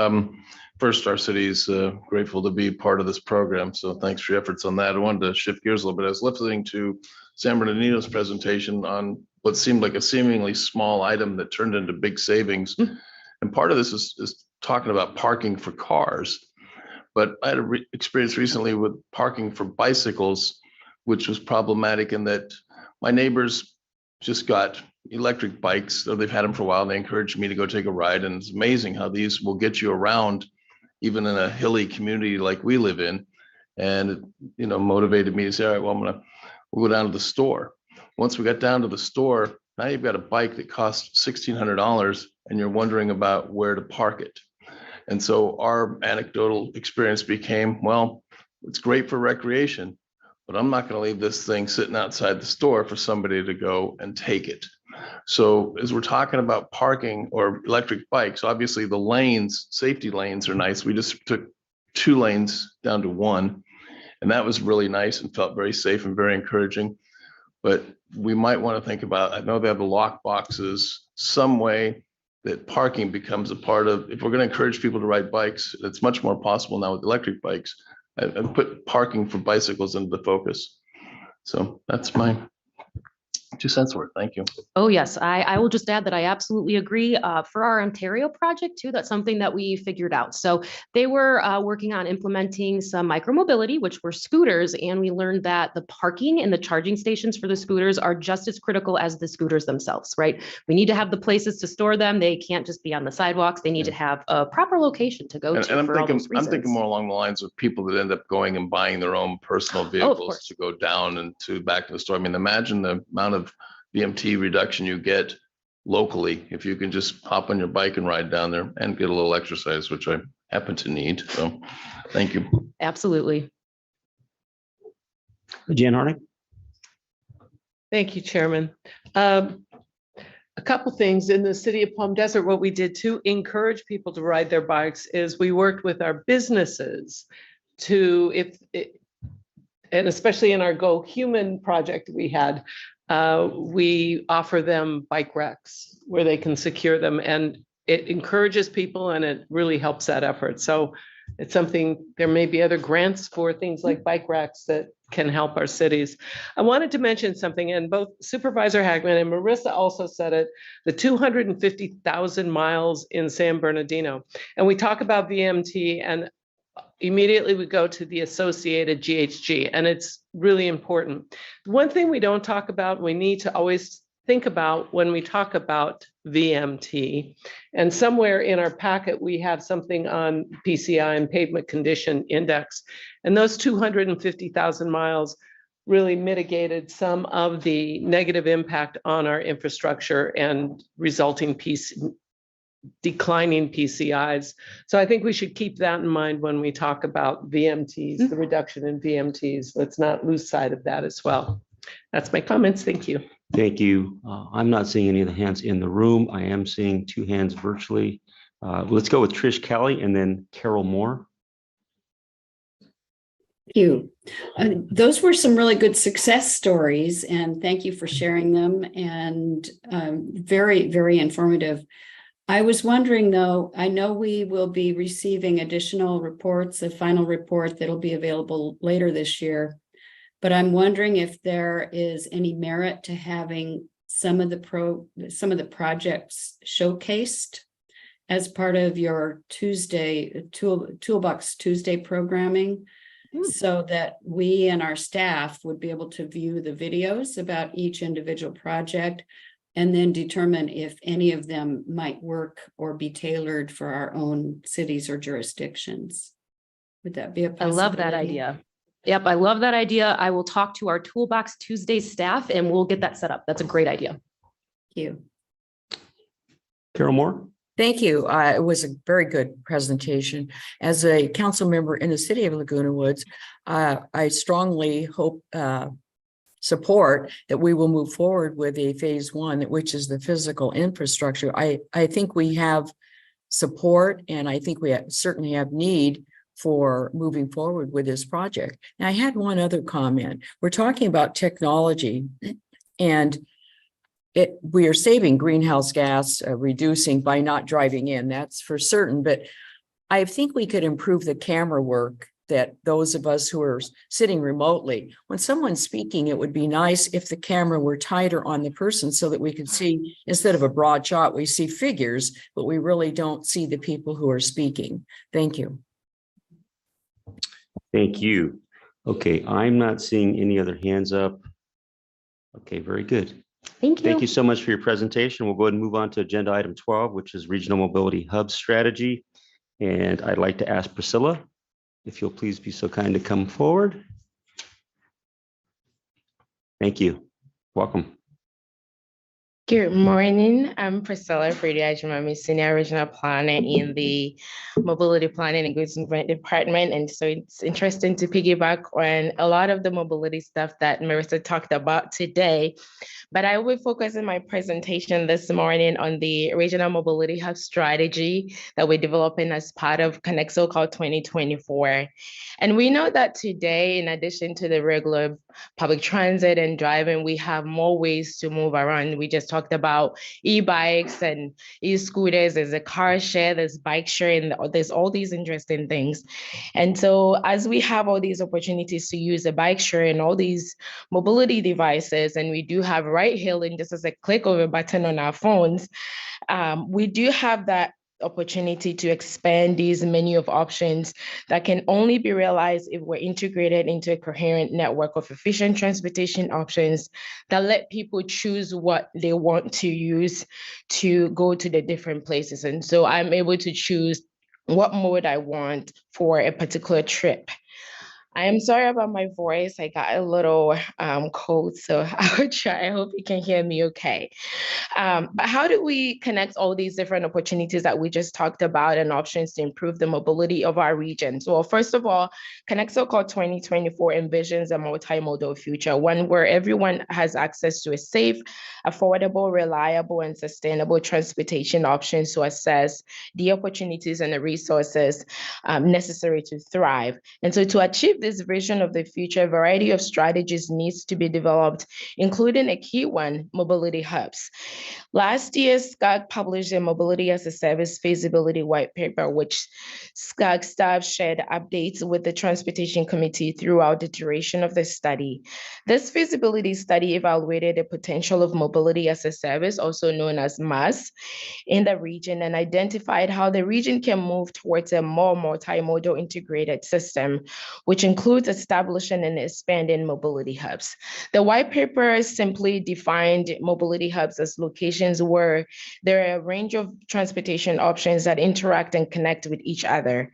First, our city is grateful to be part of this program. So thanks for your efforts on that. I wanted to shift gears a little bit. I was listening to San Bernardino's presentation on what seemed like a seemingly small item that turned into big savings. And part of this is talking about parking for cars. But I had an experience recently with parking for bicycles, which was problematic in that my neighbors just got electric bikes, so they've had them for a while. And they encouraged me to go take a ride, and it's amazing how these will get you around, even in a hilly community like we live in. And it, you know, motivated me to say, all right, well, we'll go down to the store. Once we got down to the store, now you've got a bike that costs $1,600, and you're wondering about where to park it. And so our anecdotal experience became, well, it's great for recreation, but I'm not going to leave this thing sitting outside the store for somebody to go and take it. So as we're talking about parking or electric bikes, obviously the lanes, safety lanes are nice. We just took 2 lanes down to 1, and that was really nice and felt very safe and very encouraging. But we might want to think about, I know they have the lock boxes, some way that parking becomes a part of, if we're going to encourage people to ride bikes, it's much more possible now with electric bikes, and put parking for bicycles into the focus. So that's my 2 cents worth. Thank you. Oh, yes. I will just add that I absolutely agree. For our Ontario project too, that's something that we figured out. So they were working on implementing some micromobility, which were scooters. And we learned that the parking and the charging stations for the scooters are just as critical as the scooters themselves, right? We need to have the places to store them. They can't just be on the sidewalks. They need to have a proper location to go to. And I'm thinking more along the lines of people that end up going and buying their own personal vehicles to go down and back to the store. I mean, imagine the amount of BMT reduction you get locally if you can just hop on your bike and ride down there and get a little exercise, which I happen to need. So thank you. Absolutely. Jan Harding. Thank you, Chairman. A couple things in the city of Palm Desert. What we did to encourage people to ride their bikes is we worked with our businesses to and especially in our Go Human project we had, we offer them bike racks where they can secure them, and it encourages people and it really helps that effort. So it's something, there may be other grants for things like bike racks that can help our cities. I wanted to mention something, and both Supervisor Hagman and Marissa also said it, the 250,000 miles in San Bernardino. And we talk about VMT and immediately we go to the associated GHG, and it's really important. One thing we don't talk about, we need to always think about when we talk about VMT, and somewhere in our packet, we have something on PCI and pavement condition index, and those 250,000 miles really mitigated some of the negative impact on our infrastructure and resulting declining PCIs. So I think we should keep that in mind when we talk about VMTs, the reduction in VMTs. Let's not lose sight of that as well. That's my comments. Thank you. Thank you. I'm not seeing any of the hands in the room. I am seeing 2 hands virtually. Let's go with Trish Kelly and then Carol Moore. Thank you. Those were some really good success stories, and thank you for sharing them, and very, very informative. I was wondering though, I know we will be receiving additional reports, a final report that'll be available later this year, but I'm wondering if there is any merit to having some of the projects showcased as part of your Toolbox Tuesday programming, so that we and our staff would be able to view the videos about each individual project and then determine if any of them might work or be tailored for our own cities or jurisdictions. Would that be a possibility? I love that idea. Yep, I love that idea. I will talk to our Toolbox Tuesday staff and we'll get that set up. That's a great idea. Thank you. Carol Moore. Thank you. It was a very good presentation. As a council member in the city of Laguna Woods, I strongly support that we will move forward with a phase 1, which is the physical infrastructure. I think we have support, and I think we certainly have need for moving forward with this project. Now, I had one other comment. We're talking about technology, and we are saving greenhouse gas, reducing by not driving in, that's for certain, but I think we could improve the camera work that those of us who are sitting remotely, when someone's speaking, it would be nice if the camera were tighter on the person so that we could see, instead of a broad shot, we see figures, but we really don't see the people who are speaking. Thank you. Thank you. Okay, I'm not seeing any other hands up. Okay, very good. Thank you. Thank you so much for your presentation. We'll go ahead and move on to agenda item 12, which is Regional Mobility Hub Strategy. And I'd like to ask Priscilla, if you'll please be so kind to come forward. Thank you. Welcome. Good morning. I'm Priscilla Fridi-Ajimami, Senior Regional Planner in the Mobility Planning and Goods Movement Department. And so it's interesting to piggyback on a lot of the mobility stuff that Marissa talked about today. But I will focus in my presentation this morning on the Regional Mobility Hub Strategy that we're developing as part of Connect SoCal 2024. And we know that today, in addition to the regular public transit and driving, we have more ways to move around. We just talked about e-bikes and e-scooters, there's a car share, there's bike sharing, there's all these interesting things. And so as we have all these opportunities to use a bike share and all these mobility devices, and we do have ride hailing just as a click of a button on our phones, we do have that opportunity to expand these menu of options that can only be realized if we're integrated into a coherent network of efficient transportation options that let people choose what they want to use to go to the different places. And so I'm able to choose what mode I want for a particular trip. I am sorry about my voice. I got a little cold, so I will try. I hope you can hear me okay. But how do we connect all these different opportunities that we just talked about and options to improve the mobility of our region? So first of all, Connect SoCal 2024 envisions a multimodal future, one where everyone has access to a safe, affordable, reliable, and sustainable transportation options to assess the opportunities and the resources necessary to thrive. And so to achieve this vision of the future, a variety of strategies needs to be developed, including a key one, mobility hubs. Last year, SCAG published a Mobility as a Service feasibility white paper, which SCAG staff shared updates with the Transportation Committee throughout the duration of the study. This feasibility study evaluated the potential of mobility as a service, also known as MAS, in the region and identified how the region can move towards a more multimodal integrated system, which includes establishing and expanding mobility hubs. The white paper simply defined mobility hubs as locations where there are a range of transportation options that interact and connect with each other.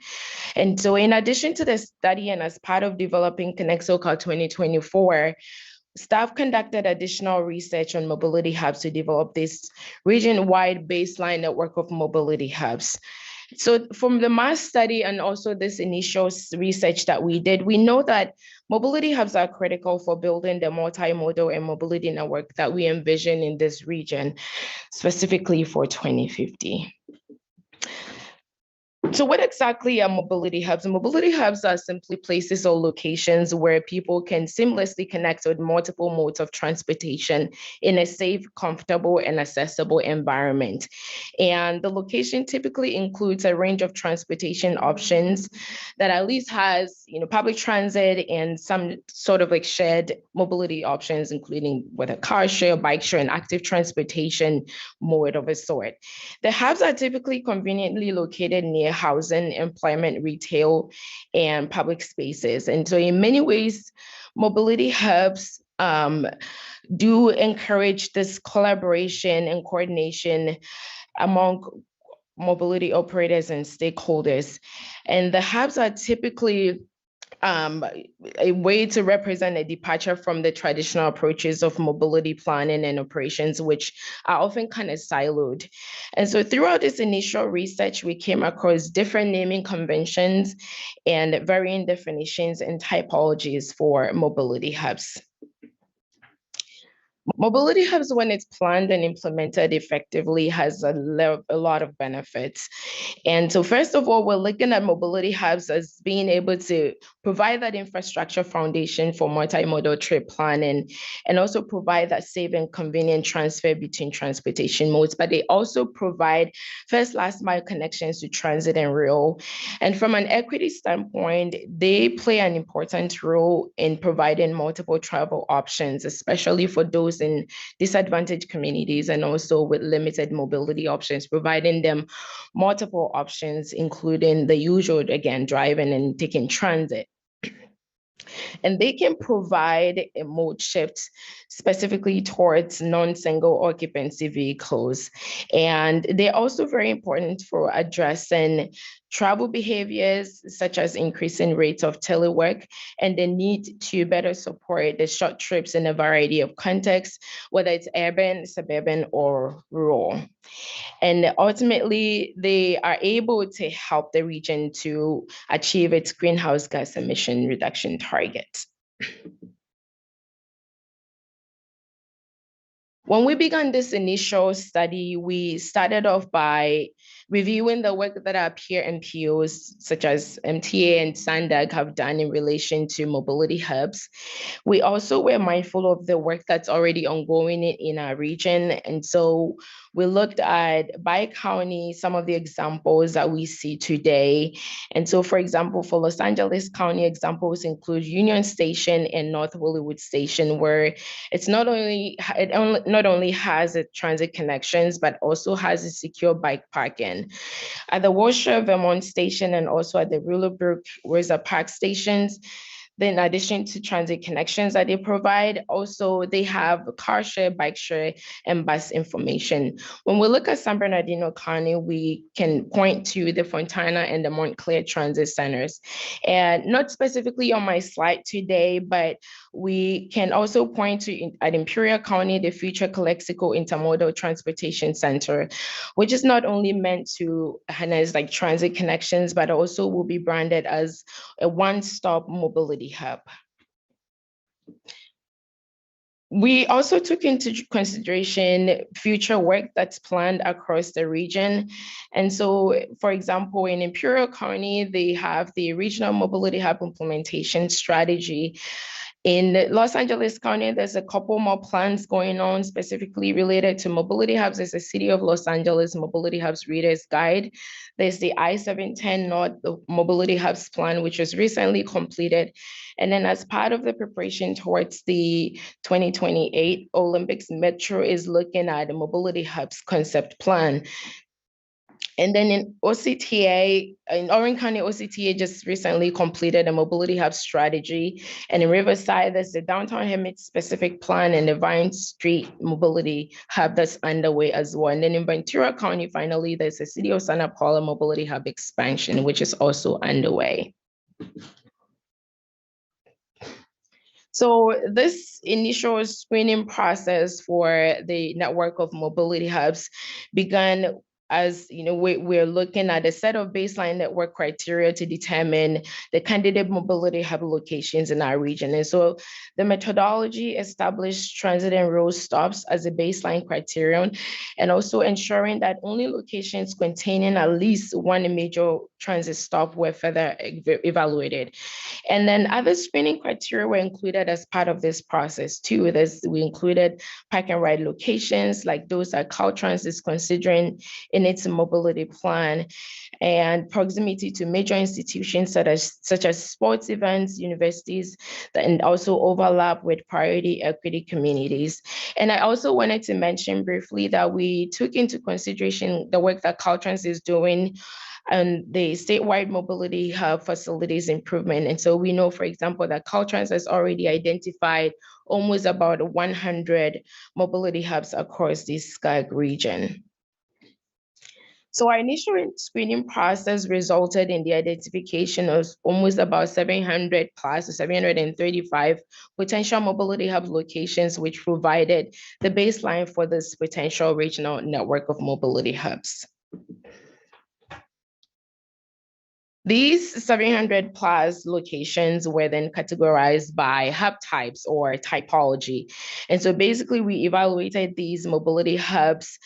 And so in addition to the study and as part of developing Connect SoCal 2024, staff conducted additional research on mobility hubs to develop this region-wide baseline network of mobility hubs. So from the MAS study and also this initial research that we did, we know that mobility hubs are critical for building the multimodal and mobility network that we envision in this region, specifically for 2050. So what exactly are mobility hubs? Mobility hubs are simply places or locations where people can seamlessly connect with multiple modes of transportation in a safe, comfortable, and accessible environment. And the location typically includes a range of transportation options that at least has, public transit and some sort of like shared mobility options, including whether car share, bike share, and active transportation mode of a sort. The hubs are typically conveniently located near housing, employment, retail, and public spaces. And so in many ways, mobility hubs do encourage this collaboration and coordination among mobility operators and stakeholders. And the hubs are typically a way to represent a departure from the traditional approaches of mobility planning and operations, which are often kind of siloed. And so throughout this initial research, we came across different naming conventions and varying definitions and typologies for mobility hubs. Mobility hubs, when it's planned and implemented effectively, has a lot of benefits. And so first of all, we're looking at mobility hubs as being able to provide that infrastructure foundation for multimodal trip planning and also provide that safe and convenient transfer between transportation modes, but they also provide first last mile connections to transit and rail. And from an equity standpoint, they play an important role in providing multiple travel options, especially for those in disadvantaged communities and also with limited mobility options, providing them multiple options, including the usual, again, driving and taking transit. And they can provide a mode shift specifically towards non-single occupancy vehicles. And they're also very important for addressing travel behaviors, such as increasing rates of telework and the need to better support the short trips in a variety of contexts, whether it's urban, suburban, or rural. And ultimately, they are able to help the region to achieve its greenhouse gas emission reduction targets. When we began this initial study, we started off by reviewing the work that our peer NPOs, such as MTA and SANDAG, have done in relation to mobility hubs. We also were mindful of the work that's already ongoing in our region. And so we looked at by county, some of the examples that we see today. And so, for example, for Los Angeles County, examples include Union Station and North Hollywood Station, where it not only has a transit connections, but also has a secure bike parking. At the Wilshire Vermont Station and also at the Willowbrook Rosa Park stations, Then in addition to transit connections that they provide, also they have car share, bike share, and bus information. When we look at San Bernardino County, we can point to the Fontana and the Montclair transit centers. And not specifically on my slide today, but we can also point to at Imperial County, the Future Calexico Intermodal Transportation Center, which is not only meant to harness like transit connections, but also will be branded as a one-stop mobility hub. We also took into consideration future work that's planned across the region. And so, for example, in Imperial County, they have the Regional Mobility Hub Implementation Strategy. In Los Angeles County, there's a couple more plans going on specifically related to mobility hubs. There's a City of Los Angeles Mobility Hubs Reader's Guide. There's the I-710 North Mobility Hubs Plan, which was recently completed. And then as part of the preparation towards the 2028 Olympics, Metro is looking at the Mobility Hubs Concept Plan. And then in OCTA, in Orange County, OCTA just recently completed a mobility hub strategy. And in Riverside, there's the Downtown Hemet specific plan and the Vine Street mobility hub that's underway as well. And then in Ventura County, finally, there's the City of Santa Paula mobility hub expansion, which is also underway. So this initial screening process for the network of mobility hubs began as we're looking at a set of baseline network criteria to determine the candidate mobility hub locations in our region. And so the methodology established transit and road stops as a baseline criterion, and also ensuring that only locations containing at least one major transit stop were further evaluated. And then other screening criteria were included as part of this process too. We included park and ride locations, like those that Caltrans is considering in its mobility plan, and proximity to major institutions such as sports events, universities, and also overlap with priority equity communities. And I also wanted to mention briefly that we took into consideration the work that Caltrans is doing and the statewide mobility hub facilities improvement. And so we know, for example, that Caltrans has already identified almost about 100 mobility hubs across the SCAG region. So our initial screening process resulted in the identification of almost about 700 plus or 735 potential mobility hub locations, which provided the baseline for this potential regional network of mobility hubs. These 700 plus locations were then categorized by hub types or typology. And so basically we evaluated these mobility hubs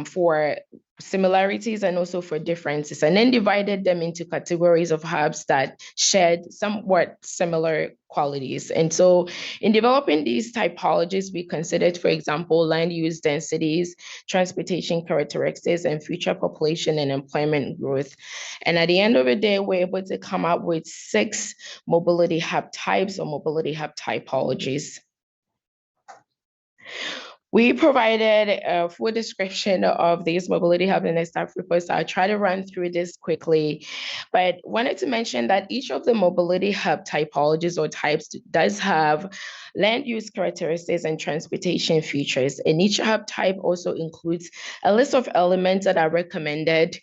for similarities and also for differences, and then divided them into categories of hubs that shared somewhat similar qualities. And so in developing these typologies, we considered, for example, land use densities, transportation characteristics, and future population and employment growth. And at the end of the day, we're able to come up with 6 mobility hub types or mobility hub typologies. We provided a full description of these mobility hubs in the staff report, so I'll try to run through this quickly, but wanted to mention that each of the mobility hub typologies or types does have land use characteristics and transportation features, and each hub type also includes a list of elements that are recommended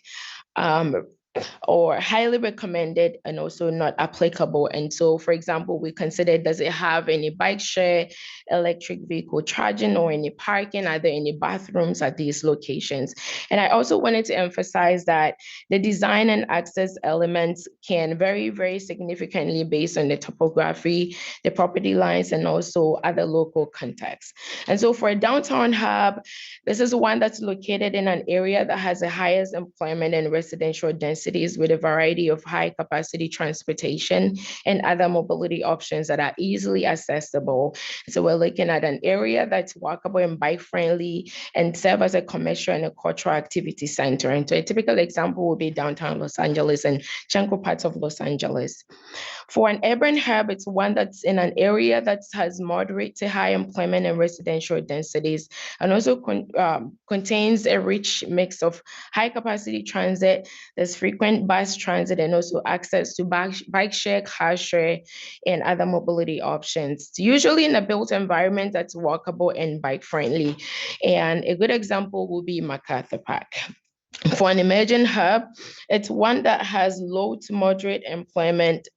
or highly recommended and also not applicable. And so, for example, we considered, does it have any bike share, electric vehicle charging, or any parking? Are there any bathrooms at these locations? And I also wanted to emphasize that the design and access elements can vary very significantly based on the topography, the property lines, and also other local contexts. And so for a downtown hub, this is one that's located in an area that has the highest employment and residential density with a variety of high capacity transportation and other mobility options that are easily accessible. So we're looking at an area that's walkable and bike friendly and serve as a commercial and a cultural activity center. And so a typical example would be downtown Los Angeles and chunky parts of Los Angeles. For an urban hub, it's one that's in an area that has moderate to high employment and residential densities, and also contains a rich mix of high capacity transit. There's frequent frequent bus transit, and also access to bike share, car share, and other mobility options, usually in a built environment that's walkable and bike friendly. And a good example would be MacArthur Park. For an emerging hub, it's one that has low to moderate employment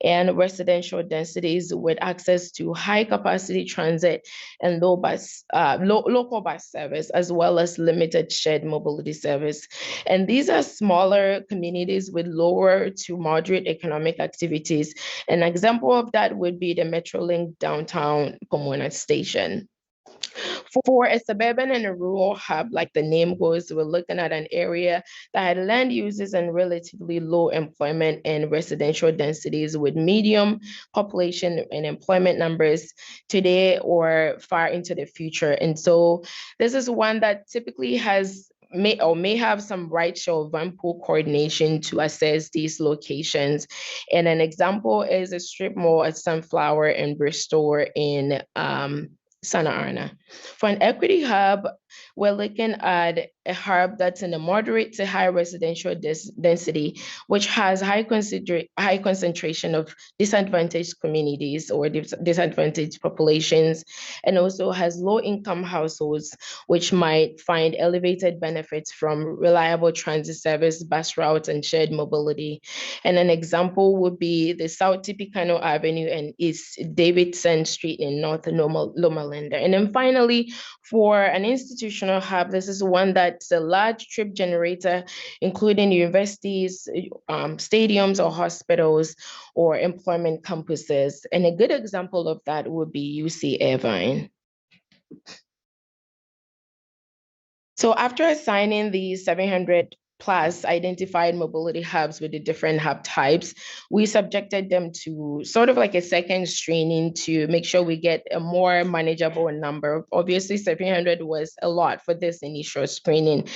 and residential densities with access to high capacity transit and local bus service, as well as limited shared mobility service. And these are smaller communities with lower to moderate economic activities. An example of that would be the Metrolink downtown Pomona station. For a suburban and a rural hub, like the name goes, we're looking at an area that had land uses and relatively low employment and residential densities with medium population and employment numbers today or far into the future. And so this is one that typically may have some rideshare or van pool coordination to assess these locations. And an example is a strip mall at Sunflower and Bristol in Santa Ana. For an equity hub, we're looking at a hub that's in a moderate to high residential density, which has high concentration of disadvantaged communities or disadvantaged populations, and also has low income households, which might find elevated benefits from reliable transit service, bus routes, and shared mobility. And an example would be the South Tippecanoe Avenue and East Davidson Street in North Loma Linda. And then finally, for an institutional hub, this is one that's a large trip generator, including universities, stadiums or hospitals, or employment campuses. And a good example of that would be UC Irvine. So after assigning the 700 plus identified mobility hubs with the different hub types, we subjected them to sort of like a second screening to make sure we get a more manageable number. Obviously, 700 was a lot for this initial screening.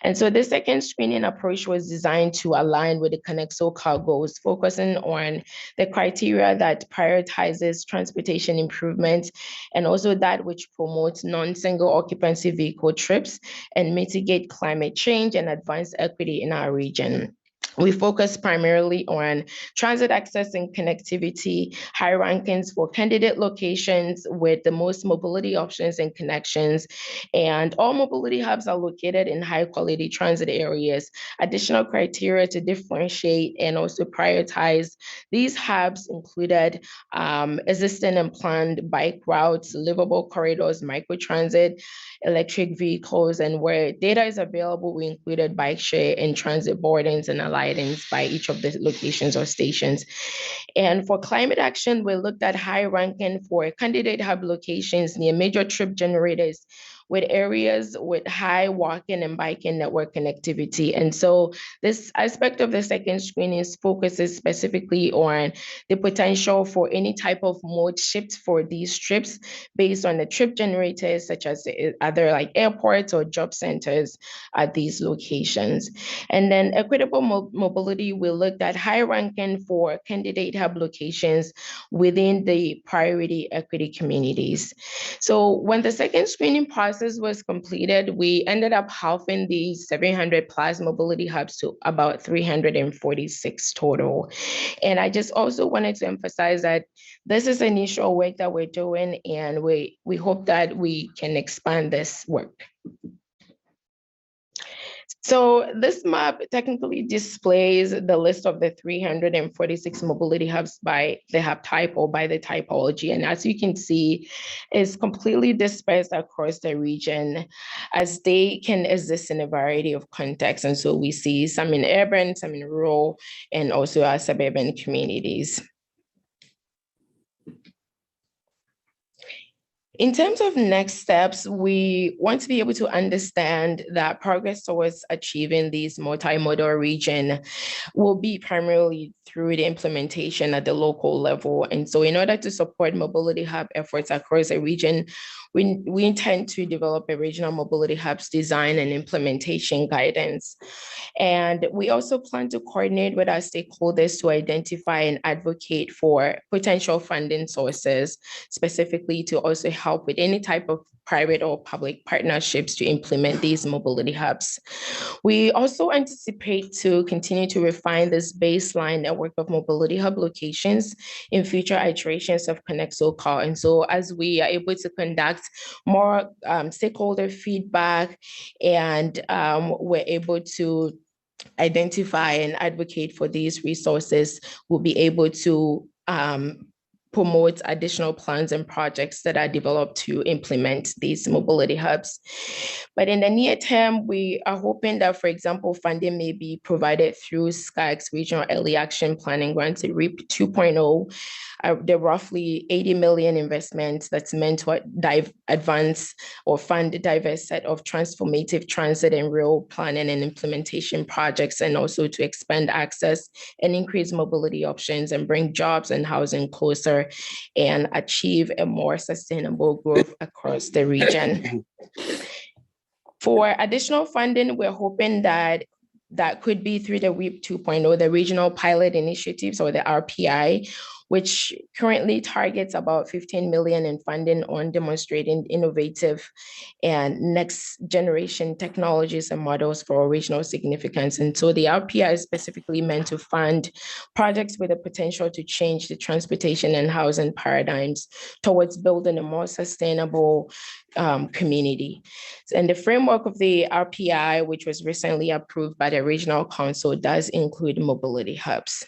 And so the second screening approach was designed to align with the Connect SoCal goals, focusing on the criteria that prioritizes transportation improvement and also that which promotes non-single occupancy vehicle trips and mitigate climate change and advance equity in our region. We focus primarily on transit access and connectivity, high rankings for candidate locations with the most mobility options and connections. And all mobility hubs are located in high quality transit areas. Additional criteria to differentiate and also prioritize these hubs included existing and planned bike routes, livable corridors, microtransit, electric vehicles, and where data is available, we included bike share and transit boardings and alignments by each of the locations or stations. And for climate action, we looked at high ranking for candidate hub locations near major trip generators with areas with high walking and biking network connectivity. And so this aspect of the second screening focuses specifically on the potential for any type of mode shift for these trips based on the trip generators, such as other like airports or job centers at these locations. And then equitable mobility, we looked at high ranking for candidate hub locations within the priority equity communities. So when the second screening process was completed, we ended up halving the 700 plus mobility hubs to about 346 total. And I just also wanted to emphasize that this is initial work that we're doing, and we hope that we can expand this work. So this map technically displays the list of the 346 mobility hubs by the hub type or by the typology. And as you can see, it's completely dispersed across the region as they can exist in a variety of contexts. And so we see some in urban, some in rural, and also our suburban communities. In terms of next steps, we want to be able to understand that progress towards achieving these multimodal region will be primarily through the implementation at the local level. And so in order to support mobility hub efforts across the region, we intend to develop a regional mobility hubs design and implementation guidance. And we also plan to coordinate with our stakeholders to identify and advocate for potential funding sources, specifically to also help with any type of private or public partnerships to implement these mobility hubs. We also anticipate to continue to refine this baseline network of mobility hub locations in future iterations of Connect SoCal. And so as we are able to conduct more stakeholder feedback and we're able to identify and advocate for these resources, we'll be able to promote additional plans and projects that are developed to implement these mobility hubs. But in the near term, we are hoping that, for example, funding may be provided through SCAG's Regional Early Action Planning Grants, RTIP 2.0. The roughly 80 million investments that's meant to advance or fund a diverse set of transformative transit and rail planning and implementation projects, and also to expand access and increase mobility options and bring jobs and housing closer and achieve a more sustainable growth across the region. For additional funding, we're hoping that could be through the RTIP 2.0, the Regional Pilot Initiatives, or the RPI, which currently targets about 15 million in funding on demonstrating innovative and next generation technologies and models for regional significance. And so the RPI is specifically meant to fund projects with the potential to change the transportation and housing paradigms towards building a more sustainable community. And the framework of the RPI, which was recently approved by the Regional Council, does include mobility hubs.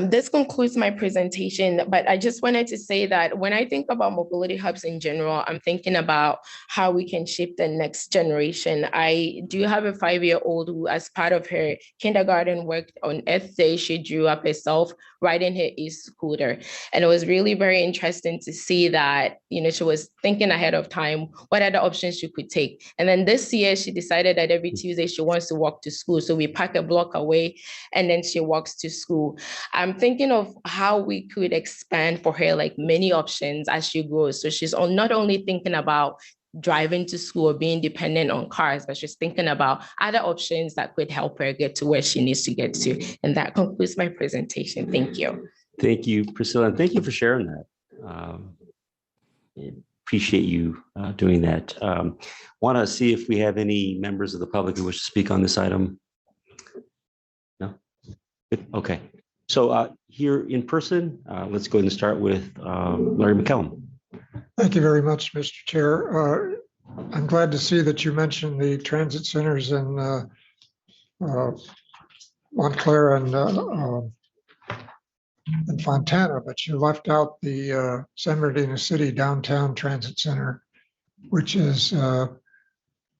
This concludes my presentation, but I just wanted to say that when I think about mobility hubs in general, I'm thinking about how we can shape the next generation. I do have a 5-year-old who, as part of her kindergarten work on Earth Day, she drew up herself riding her e-scooter. And it was really very interesting to see that, she was thinking ahead of time, what are the options she could take? And then this year, she decided that every Tuesday she wants to walk to school. So we park a block away and then she walks to school. I'm thinking of how we could expand for her, like many options as she grows. So she's not only thinking about driving to school or being dependent on cars, but she's thinking about other options that could help her get to where she needs to get to. And that concludes my presentation. Thank you. Thank you, Priscilla, and thank you for sharing that. Appreciate you doing that. Want to see if we have any members of the public who wish to speak on this item? No? Good. Okay. So here in person, let's go ahead and start with Larry McCallum. Thank you very much, Mr. Chair. I'm glad to see that you mentioned the transit centers in Montclair and Fontana, but you left out the San Bernardino City Downtown Transit Center, which is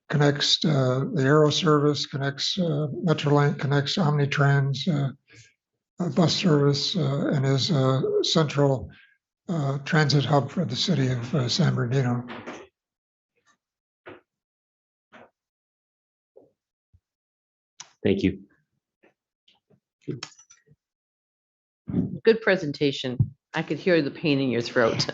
connects the Aero Service, connects Metrolink, connects Omnitrans, bus service, and is a central transit hub for the city of San Bernardino. Thank you. Good presentation. I could hear the pain in your throat.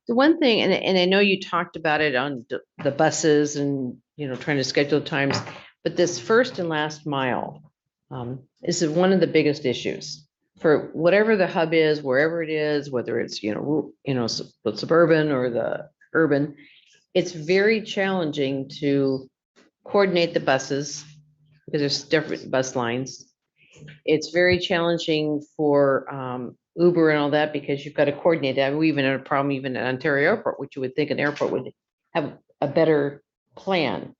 The one thing, and I know you talked about it on the buses and, trying to schedule times, but this first and last mile is one of the biggest issues for whatever the hub is, wherever it is, whether it's, the suburban or the urban. It's very challenging to coordinate the buses because there's different bus lines. It's very challenging for Uber and all that because you've got to coordinate that. We even had a problem even at Ontario Airport, which you would think an airport would have a better plan.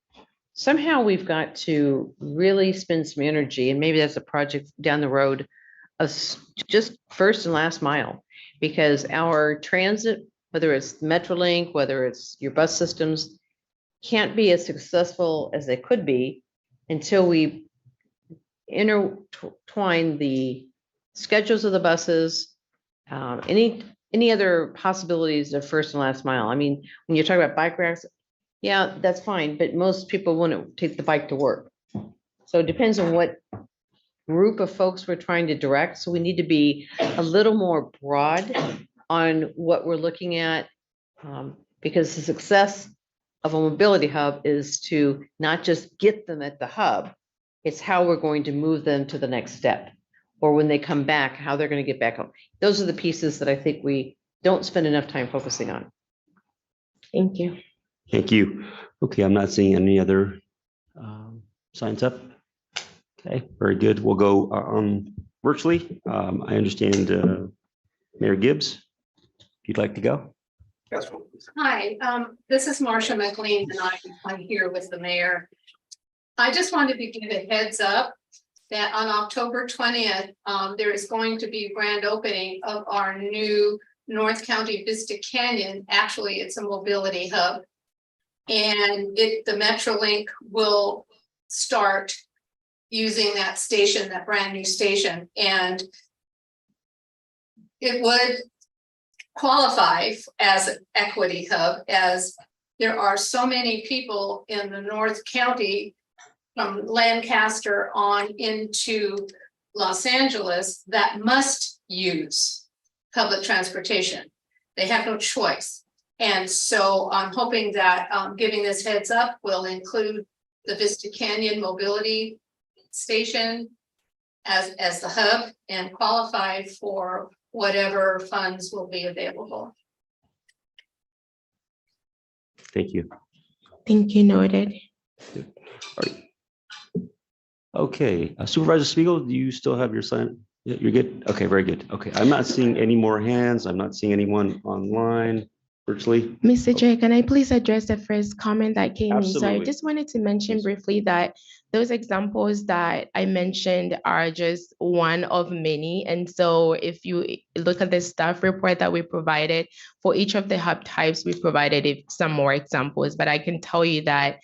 Somehow we've got to really spend some energy, and maybe that's a project down the road of just first and last mile, because our transit, whether it's Metrolink, whether it's your bus systems, can't be as successful as they could be until we intertwine the schedules of the buses, any other possibilities of first and last mile. I mean, when you talk about bike racks, yeah, that's fine, but most people wouldn't take the bike to work. So it depends on what group of folks we're trying to direct. So we need to be a little more broad on what we're looking at, because the success of a mobility hub is to not just get them at the hub, it's how we're going to move them to the next step. or when they come back, how they're going to get back home. Those are the pieces that I think we don't spend enough time focusing on. Thank you. Thank you. Okay, I'm not seeing any other signs up. Okay, very good. We'll go virtually. I understand Mayor Gibbs, if you'd like to go. Hi, this is Marcia McLean, and I'm here with the mayor. I just wanted to give a heads up that on October 20th, there is going to be grand opening of our new North County Vista Canyon. Actually, it's a mobility hub. And the Metrolink will start using that station, that brand new station. And it would qualify as an equity hub, as there are so many people in the North County from Lancaster on into Los Angeles that must use public transportation. They have no choice. And so I'm hoping that giving this heads up will include the Vista Canyon Mobility Station as the hub and qualify for whatever funds will be available. Thank you. Thank you, noted. All right. Okay, Supervisor Spiegel, do you still have your sign? Yeah, you're good? Okay, very good. Okay, I'm not seeing any more hands. I'm not seeing anyone online virtually. Mr. Chair, can I please address the first comment that came in? So I Absolutely. just wanted to mention briefly that those examples that I mentioned are just one of many. And so if you look at the staff report that we provided for each of the hub types, we provided some more examples, but I can tell you that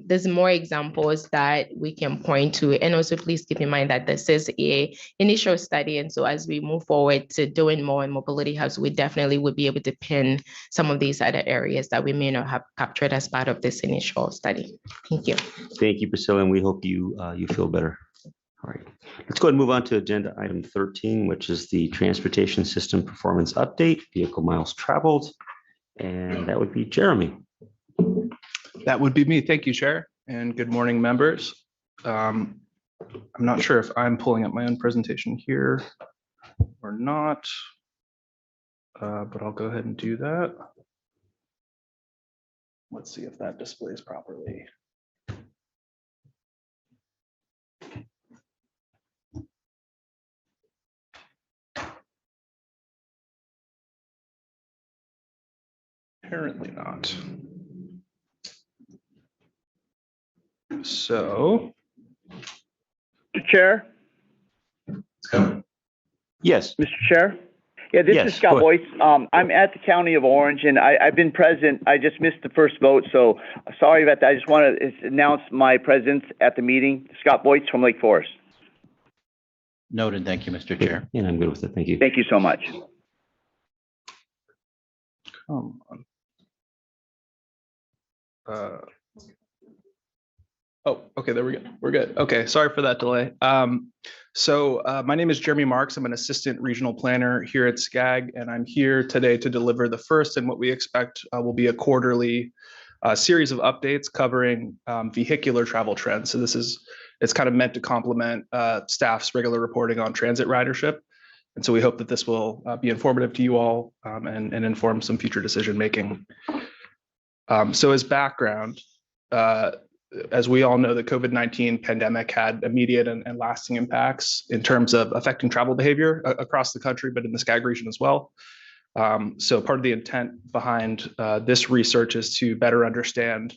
there's more examples that we can point to. And also please keep in mind that this is an initial study. And so as we move forward to doing more in mobility hubs, we definitely would be able to pin some of these other areas that we may not have captured as part of this initial study. Thank you. Thank you, Priscilla, and we hope you you feel better. All right, let's go ahead and move on to agenda item 13, which is the transportation system performance update, vehicle miles traveled. And that would be Jeremy. That would be me. Thank you, Chair, and good morning, members. I'm not sure if I'm pulling up my own presentation here or not, but I'll go ahead and do that. Let's see if that displays properly. Apparently not. So. Mr. Chair? Yes. Mr. Chair? Yeah, this Yes, is Scott go Boyce. I'm at the County of Orange, and I've been present. I just missed the first vote, so sorry about that. I just want to announce my presence at the meeting. Scott Boyce from Lake Forest. Noted. Thank you, Mr. Chair. And I'm good with it. Thank you. Thank you so much. Come on. Oh, okay, there we go. We're good. Okay, sorry for that delay. My name is Jeremy Marks. I'm an assistant regional planner here at SCAG, and I'm here today to deliver the first and what we expect will be a quarterly series of updates covering vehicular travel trends. So it's kind of meant to complement staff's regular reporting on transit ridership. And so we hope that this will be informative to you all and inform some future decision making. So as background, as we all know, the COVID-19 pandemic had immediate and lasting impacts in terms of affecting travel behavior across the country, but in the SCAG region as well. So part of the intent behind this research is to better understand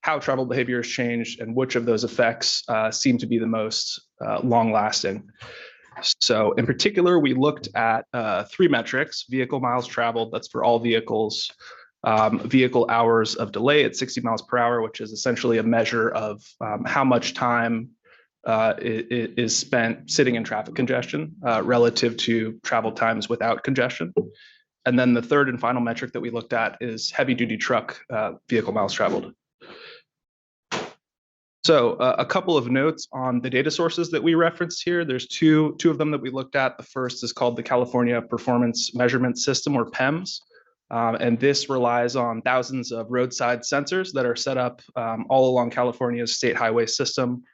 how travel behavior has changed and which of those effects seem to be the most long-lasting. So in particular, we looked at 3 metrics: vehicle miles traveled, that's for all vehicles; vehicle hours of delay at 60 miles per hour, which is essentially a measure of how much time is spent sitting in traffic congestion relative to travel times without congestion. And then the third and final metric that we looked at is heavy duty truck vehicle miles traveled. So a couple of notes on the data sources that we referenced here. There's two of them that we looked at. The first is called the California Performance Measurement System, or PEMS. And this relies on thousands of roadside sensors that are set up all along California's state highway system.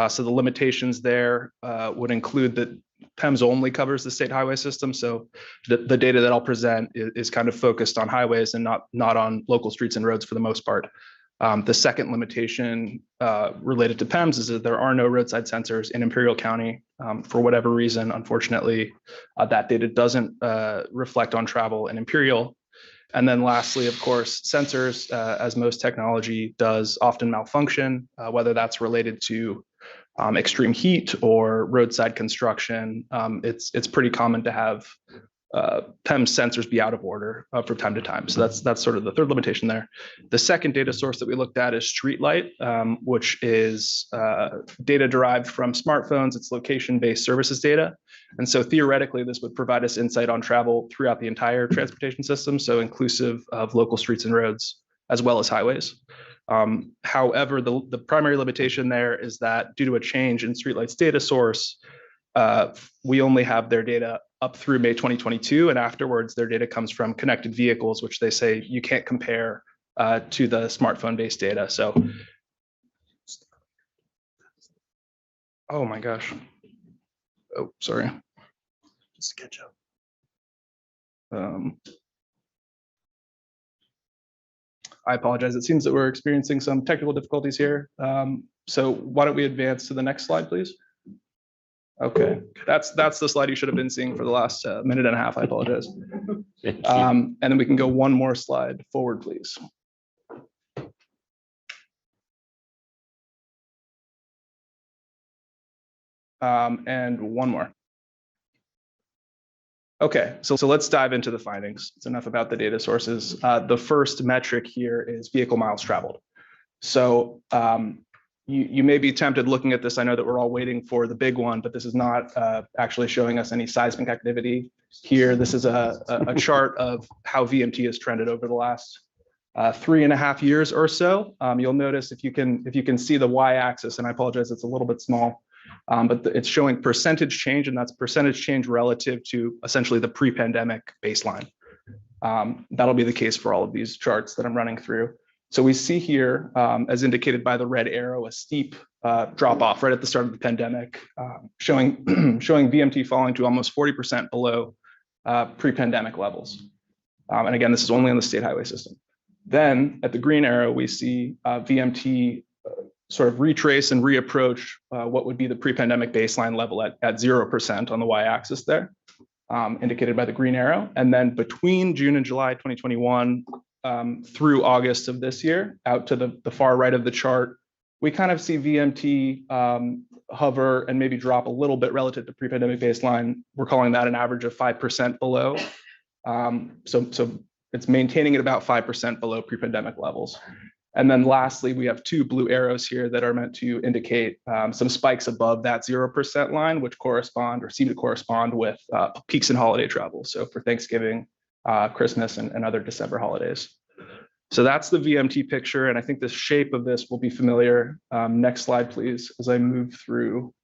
So the limitations there would include that PEMS only covers the state highway system. So the data that I'll present is kind of focused on highways and not on local streets and roads for the most part. The second limitation related to PEMS is that there are no roadside sensors in Imperial County. For whatever reason, unfortunately, that data doesn't reflect on travel in Imperial. And then lastly, of course, sensors, as most technology does, often malfunction, whether that's related to extreme heat or roadside construction. It's pretty common to have PEMS sensors be out of order from time to time. So that's sort of the third limitation there. The second data source that we looked at is Streetlight, which is data derived from smartphones. It's location-based services data. And so theoretically, this would provide us insight on travel throughout the entire transportation system, so inclusive of local streets and roads, as well as highways. However, the primary limitation there is that due to a change in Streetlight's data source, we only have their data up through May 2022, and afterwards their data comes from connected vehicles, which they say you can't compare to the smartphone-based data. So, oh my gosh. Oh, sorry. Just to catch up. I apologize. It seems that we're experiencing some technical difficulties here. So why don't we advance to the next slide, please? Okay, that's the slide you should have been seeing for the last minute and a half. I apologize. And then we can go one more slide forward, please. And one more. Okay, so let's dive into the findings. It's enough about the data sources. The first metric here is vehicle miles traveled. So you may be tempted looking at this. I know that we're all waiting for the big one, but this is not actually showing us any seismic activity here. This is a chart of how VMT has trended over the last 3.5 years or so. You'll notice if you can see the y-axis, and I apologize, it's a little bit small, but it's showing percentage change, and that's percentage change relative to essentially the pre-pandemic baseline. That'll be the case for all of these charts that I'm running through. So we see here, as indicated by the red arrow, a steep drop off right at the start of the pandemic, showing VMT falling to almost 40% below pre-pandemic levels. And again, this is only on the state highway system. Then at the green arrow, we see VMT sort of retrace and reapproach what would be the pre-pandemic baseline level at 0% on the y-axis there, indicated by the green arrow. And then between June and July 2021, through August of this year, out to the far right of the chart, we kind of see VMT hover and maybe drop a little bit relative to pre-pandemic baseline. We're calling that an average of 5% below. So it's maintaining at about 5% below pre-pandemic levels. And then lastly, we have two blue arrows here that are meant to indicate some spikes above that 0% line, which correspond or seem to correspond with peaks in holiday travel. So for Thanksgiving, Christmas, and other December holidays. So that's the VMT picture. And I think the shape of this will be familiar. Next slide, please, as I move through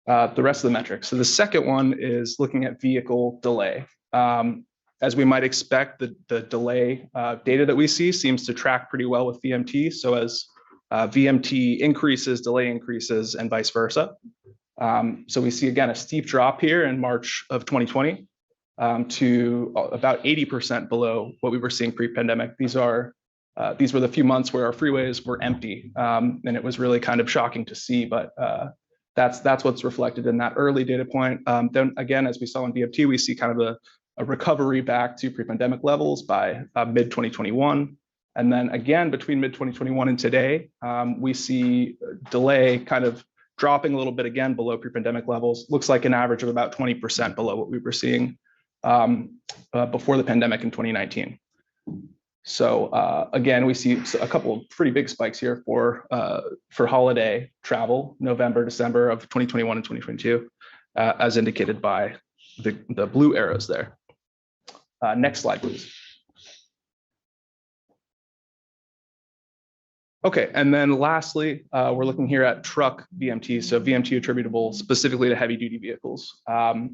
the rest of the metrics. So the second one is looking at vehicle delay. As we might expect, the delay data that we see seems to track pretty well with VMT. So as VMT increases, delay increases, and vice versa. So we see, again, a steep drop here in March of 2020 to about 80% below what we were seeing pre-pandemic. These were the few months where our freeways were empty, and it was really kind of shocking to see, but that's what's reflected in that early data point. Then again, as we saw in VMT, we see kind of a recovery back to pre-pandemic levels by mid-2021. And then again, between mid-2021 and today, we see delay kind of dropping a little bit again below pre-pandemic levels. Looks like an average of about 20% below what we were seeing before the pandemic in 2019. So again, we see a couple of pretty big spikes here for holiday travel, November, December of 2021 and 2022, as indicated by the blue arrows there. Next slide, please. Okay, and then lastly, we're looking here at truck VMT, so VMT attributable specifically to heavy duty vehicles. A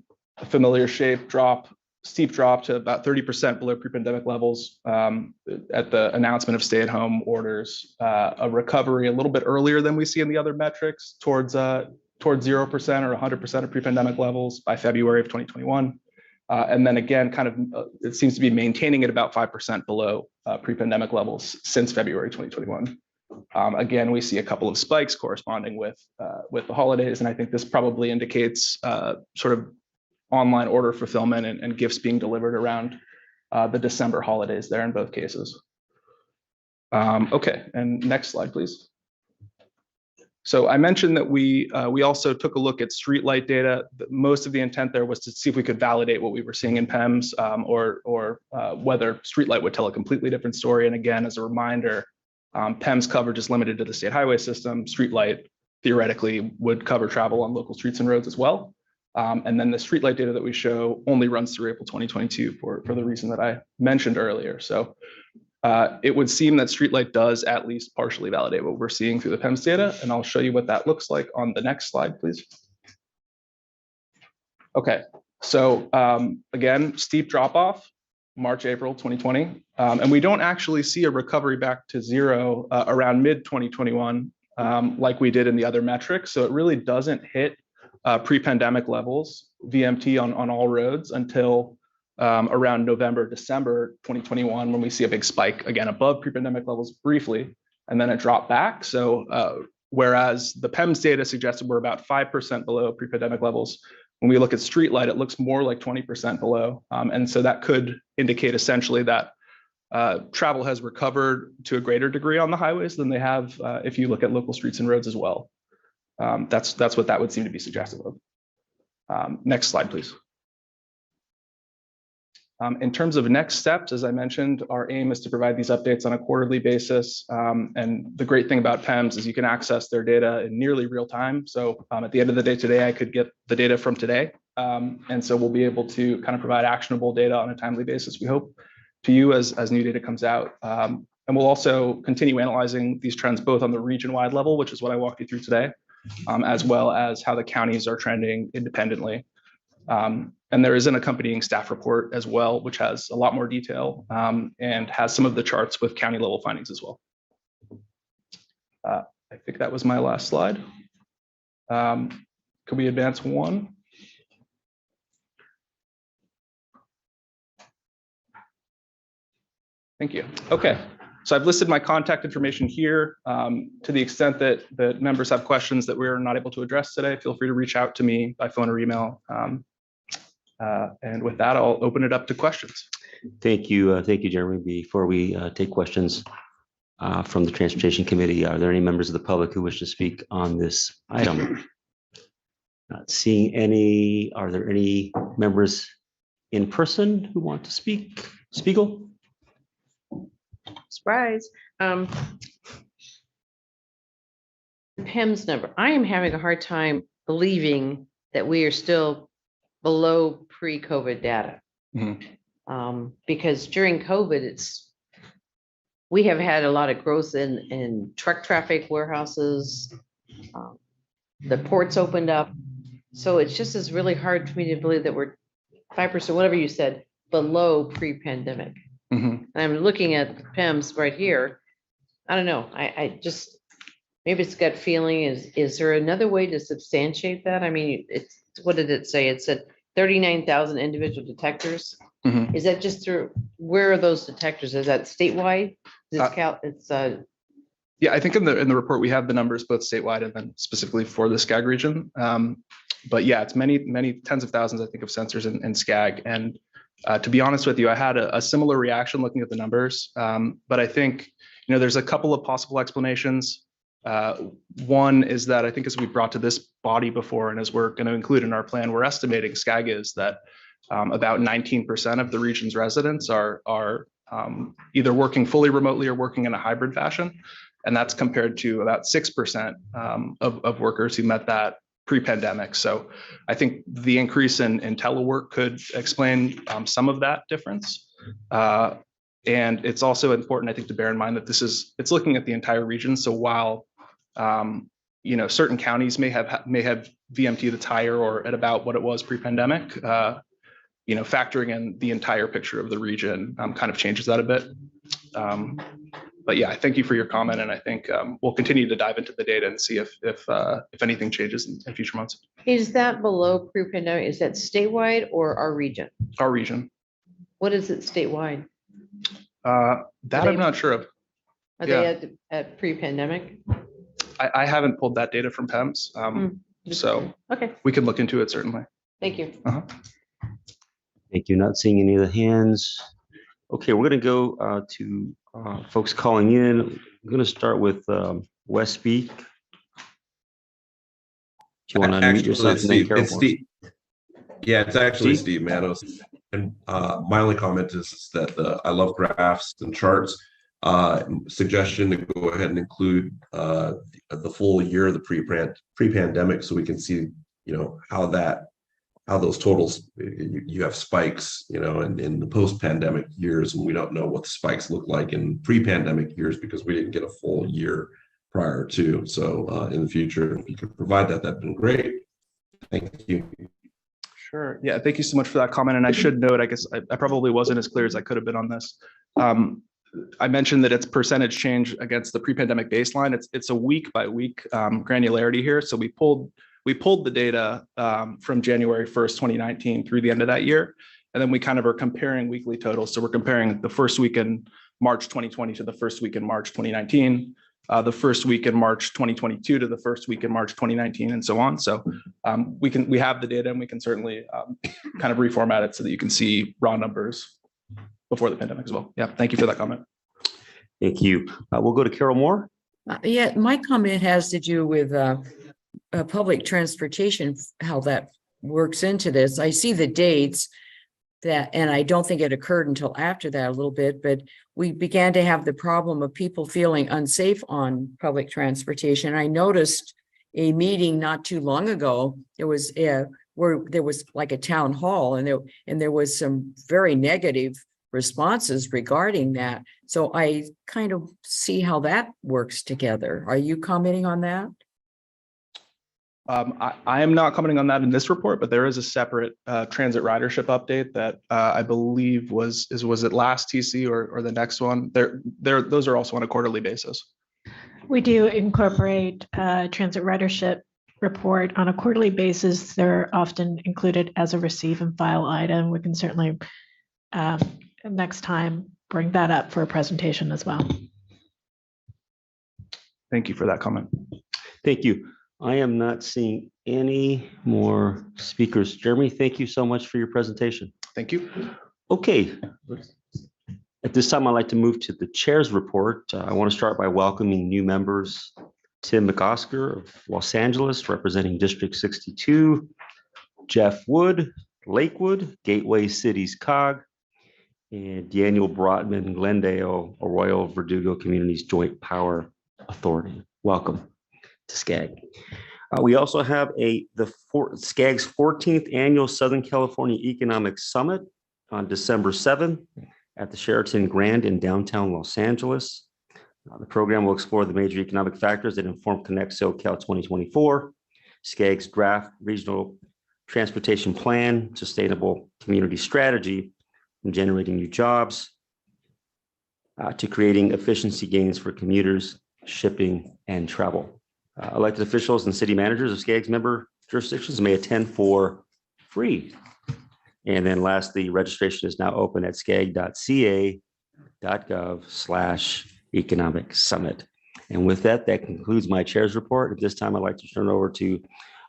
familiar shape drop, steep drop to about 30% below pre-pandemic levels at the announcement of stay-at-home orders. A recovery a little bit earlier than we see in the other metrics towards towards 0% or 100% of pre-pandemic levels by February of 2021. And then again, kind of, it seems to be maintaining at about 5% below pre-pandemic levels since February 2021. Again, we see a couple of spikes corresponding with the holidays, and I think this probably indicates sort of online order fulfillment and gifts being delivered around the December holidays there in both cases. Okay, and next slide, please. So I mentioned that we also took a look at streetlight data. Most of the intent there was to see if we could validate what we were seeing in PEMS or whether streetlight would tell a completely different story. And again, as a reminder, PEMS coverage is limited to the state highway system. Streetlight theoretically would cover travel on local streets and roads as well. And then the streetlight data that we show only runs through April 2022 for the reason that I mentioned earlier. So it would seem that streetlight does at least partially validate what we're seeing through the PEMS data, and I'll show you what that looks like on the next slide, please. Okay, so again, steep drop off, March, April 2020, and we don't actually see a recovery back to zero around mid 2021 like we did in the other metrics. So it really doesn't hit pre-pandemic levels, VMT on all roads until around November, December 2021, when we see a big spike again above pre-pandemic levels briefly, and then it dropped back. So whereas the PEMS data suggested we're about 5% below pre-pandemic levels, when we look at streetlight, it looks more like 20% below. And so that could indicate essentially that travel has recovered to a greater degree on the highways than they have if you look at local streets and roads as well. That's what that would seem to be suggestive of. Next slide, please. In terms of next steps, as I mentioned, our aim is to provide these updates on a quarterly basis. And the great thing about PEMS is you can access their data in nearly real time. So at the end of the day today, I could get the data from today. And so we'll be able to kind of provide actionable data on a timely basis, we hope, to you as new data comes out. And we'll also continue analyzing these trends both on the region-wide level, which is what I walked you through today, as well as how the counties are trending independently. And there is an accompanying staff report as well, which has a lot more detail and has some of the charts with county level findings as well. I think that was my last slide. Could we advance one? Thank you. Okay, so I've listed my contact information here. To the extent that members have questions that we're not able to address today, feel free to reach out to me by phone or email. And with that, I'll open it up to questions. Thank you, Jeremy. Before we take questions from the Transportation Committee, are there any members of the public who wish to speak on this item? Not seeing any. Are there any members in person who want to speak? Spiegel? Surprise. The PEMS number. I am having a hard time believing that we are still below pre-COVID data. Because during COVID, we have had a lot of growth in truck traffic, warehouses, the ports opened up. So it's just is really hard for me to believe that we're 5%, whatever you said, below pre-pandemic. And I'm looking at the PEMS right here. I don't know. I just, maybe it's gut feeling. Is there another way to substantiate that? I mean, what did it say? It said 39,000 individual detectors. Is that just through, where are those detectors? Is that statewide? Yeah, I think in the report we have the numbers both statewide and then specifically for the SCAG region. But yeah, it's many tens of thousands, I think, of sensors in SCAG. And to be honest with you, I had a similar reaction looking at the numbers. But I think, there's a couple of possible explanations. One is that I think as we brought to this body before, and as we're going to include in our plan, we're estimating SCAG is that about 19% of the region's residents are either working fully remotely or working in a hybrid fashion. And that's compared to about 6% of workers who met that pre-pandemic. So I think the increase in telework could explain some of that difference. And it's also important, I think, to bear in mind that it's looking at the entire region. So while certain counties may have VMT that's higher or at about what it was pre-pandemic, factoring in the entire picture of the region kind of changes that a bit. But yeah, I thank you for your comment, and I think we'll continue to dive into the data and see if anything changes in future months. Is that below pre-pandemic? Is that statewide or our region? Our region. What is it statewide? That I'm not sure of. Are Yeah. they at pre-pandemic? I haven't pulled that data from PEMS, so Okay, we could look into it certainly. thank you. Thank you. Not seeing any of the hands. Okay, we're going to go to folks calling in. I'm going to start with West Speak. Do you want to unmute Actually, yourself? it's And then Steve. Carol It's for us? Steve. Yeah, it's actually Steve? Steve Manos. And my only comment is that I love graphs and charts. Suggestion to go ahead and include the full year of the pre-pandemic, so we can see, how those totals, you have spikes, in the post-pandemic years, and we don't know what the spikes look like in pre-pandemic years because we didn't get a full year prior to. So in the future, if you could provide that, that'd been great. Thank you. Sure. Yeah, thank you so much for that comment. And I should note, I guess I probably wasn't as clear as I could have been on this. I mentioned that it's percentage change against the pre-pandemic baseline. It's a week by week granularity here. So we pulled the data from January 1st, 2019 through the end of that year. And then we kind of are comparing weekly totals. So we're comparing the first week in March 2020 to the first week in March 2019, the first week in March 2022 to the first week in March 2019, and so on. So we have the data, and we can certainly kind of reformat it so that you can see raw numbers before the pandemic as well. Yeah, thank you for that comment. Thank you. We'll go to Carol Moore. Yeah, my comment has to do with public transportation, how that works into this. I see the dates that, and I don't think it occurred until after that a little bit, but we began to have the problem of people feeling unsafe on public transportation. I noticed a meeting not too long ago. It was where there was like a town hall, and there was some very negative responses regarding that. So I kind of see how that works together. Are you commenting on that? I am not commenting on that in this report, but there is a separate transit ridership update that I believe was it last TC or the next one? Those are also on a quarterly basis. We do incorporate transit ridership report on a quarterly basis. They're often included as a receive and file item. We can certainly next time bring that up for a presentation as well. Thank you for that comment. Thank you. I am not seeing any more speakers. Jeremy, thank you so much for your presentation. Thank you. Okay. At this time, I'd like to move to the chair's report. I want to start by welcoming new members. Tim McOsker of Los Angeles, representing District 62. Jeff Wood, Lakewood, Gateway Cities COG. And Daniel Brotman, Glendale, Arroyo Verdugo Communities Joint Power Authority. Welcome to SCAG. We also have SCAG's 14th Annual Southern California Economic Summit on December 7th at the Sheraton Grand in downtown Los Angeles. The program will explore the major economic factors that inform Connect SoCal 2024, SCAG's draft regional transportation plan, sustainable community strategy, from generating new jobs to creating efficiency gains for commuters, shipping, and travel. Elected officials and city managers of SCAG's member jurisdictions may attend for free. And then lastly, registration is now open at scag.ca.gov/economic summit. And with that, that concludes my chair's report. At this time, I'd like to turn it over to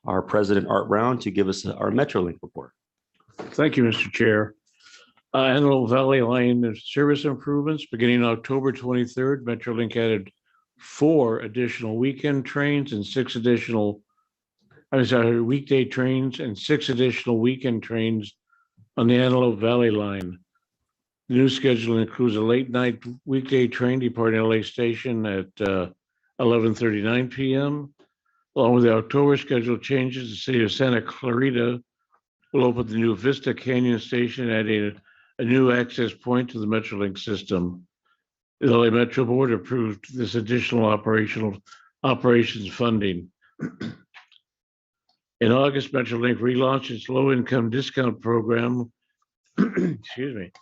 our president, Art Brown, to give us our Metrolink report. Thank you, Mr. Chair. Antelope Valley Line service improvements beginning October 23rd. Metrolink added 4 additional weekend trains and 6 additional, weekday trains and 6 additional weekend trains on the Antelope Valley Line. The new schedule includes a late night weekday train departing LA Station at 11:39 p.m. Along with the October schedule changes, the city of Santa Clarita will open the new Vista Canyon Station, adding a new access point to the Metrolink system. The LA Metro Board approved this additional operations funding. In August, Metrolink relaunched its low-income discount program, excuse me,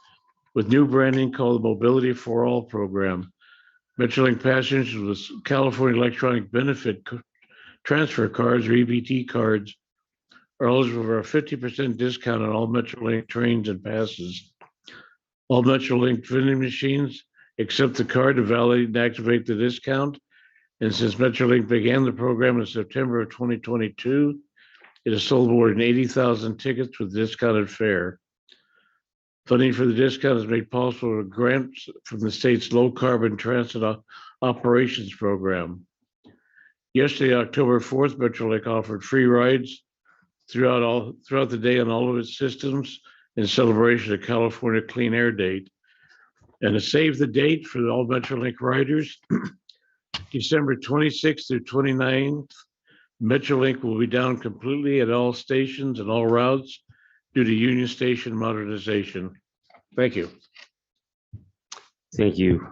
with new branding called the Mobility for All program. Metrolink passengers with California Electronic Benefit Transfer Cards or EBT cards are eligible for a 50% discount on all Metrolink trains and passes. All Metrolink vending machines accept the card to validate and activate the discount. And since Metrolink began the program in September of 2022, it has sold more than 80,000 tickets with discounted fare. Funding for the discount is made possible with grants from the state's low carbon transit operations program. Yesterday, October 4th, Metrolink offered free rides throughout the day on all of its systems in celebration of California Clean Air Day. And to save the date for all Metrolink riders, December 26th through 29th, Metrolink will be down completely at all stations and all routes due to Union Station modernization. Thank you. Thank you,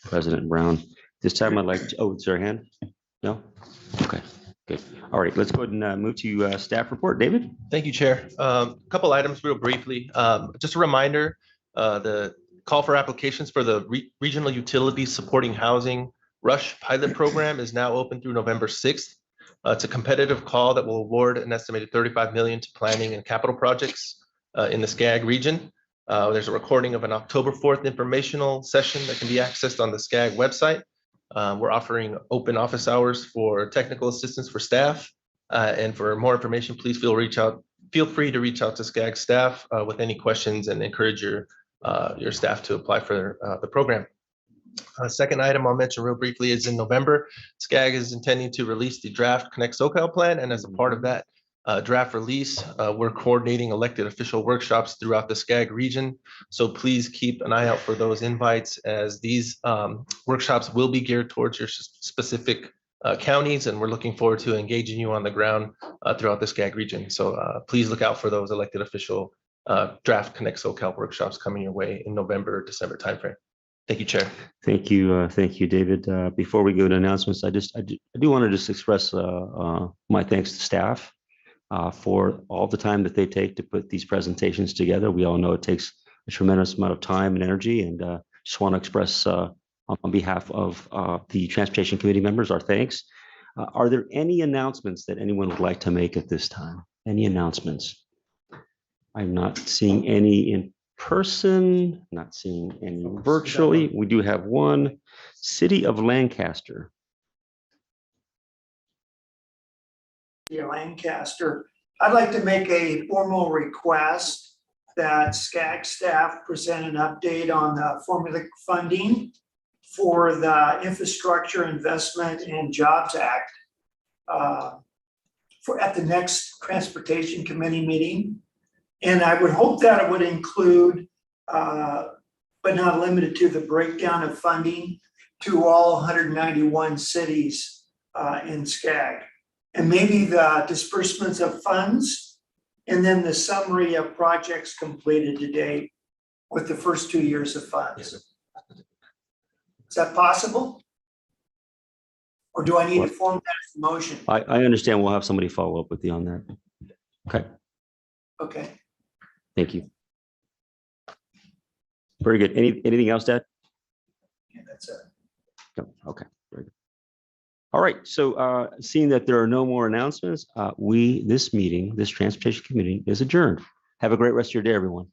President Brown. This time I'd like to, oh, is there a hand? No? Okay, good. All right, let's go ahead and move to staff report. David? Thank you, Chair. Couple items real briefly. Just a reminder, the call for applications for the Regional Utilities Supporting Housing Rush Pilot Program is now open through November 6th. It's a competitive call that will award an estimated $35 million to planning and capital projects in the SCAG region. There's a recording of an October 4th informational session that can be accessed on the SCAG website. We're offering open office hours for technical assistance for staff. And for more information, please feel free to reach out to SCAG staff with any questions and encourage your staff to apply for the program. Second item I'll mention real briefly is in November, SCAG is intending to release the draft Connect SoCal plan. And as a part of that draft release, we're coordinating elected official workshops throughout the SCAG region. So please keep an eye out for those invites, as these workshops will be geared towards your specific counties. And we're looking forward to engaging you on the ground throughout the SCAG region. So please look out for those elected official draft Connect SoCal workshops coming your way in November, December timeframe. Thank you, Chair. Thank you, David. Before we go to announcements, I do want to just express my thanks to staff for all the time that they take to put these presentations together. We all know it takes a tremendous amount of time and energy, and just want to express on behalf of the Transportation Committee members our thanks. Are there any announcements that anyone would like to make at this time? Any announcements? I'm not seeing any in person, not seeing any virtually. We do have one. City of Lancaster. Lancaster. I'd like to make a formal request that SCAG staff present an update on the formula funding for the Infrastructure Investment and Jobs Act at the next Transportation Committee meeting. And I would hope that it would include, but not limited to, the breakdown of funding to all 191 cities in SCAG. And maybe the disbursements of funds, and then the summary of projects completed to date with the first 2 years of funds. Is that possible? Or do I need to form that as a motion? I understand we'll have somebody follow up with you on that. Okay. Okay. Thank you. Very good. Anything else, Dad? Yeah, that's it. Okay. Very good. All right. So seeing that there are no more announcements, this Transportation Committee is adjourned. Have a great rest of your day, everyone.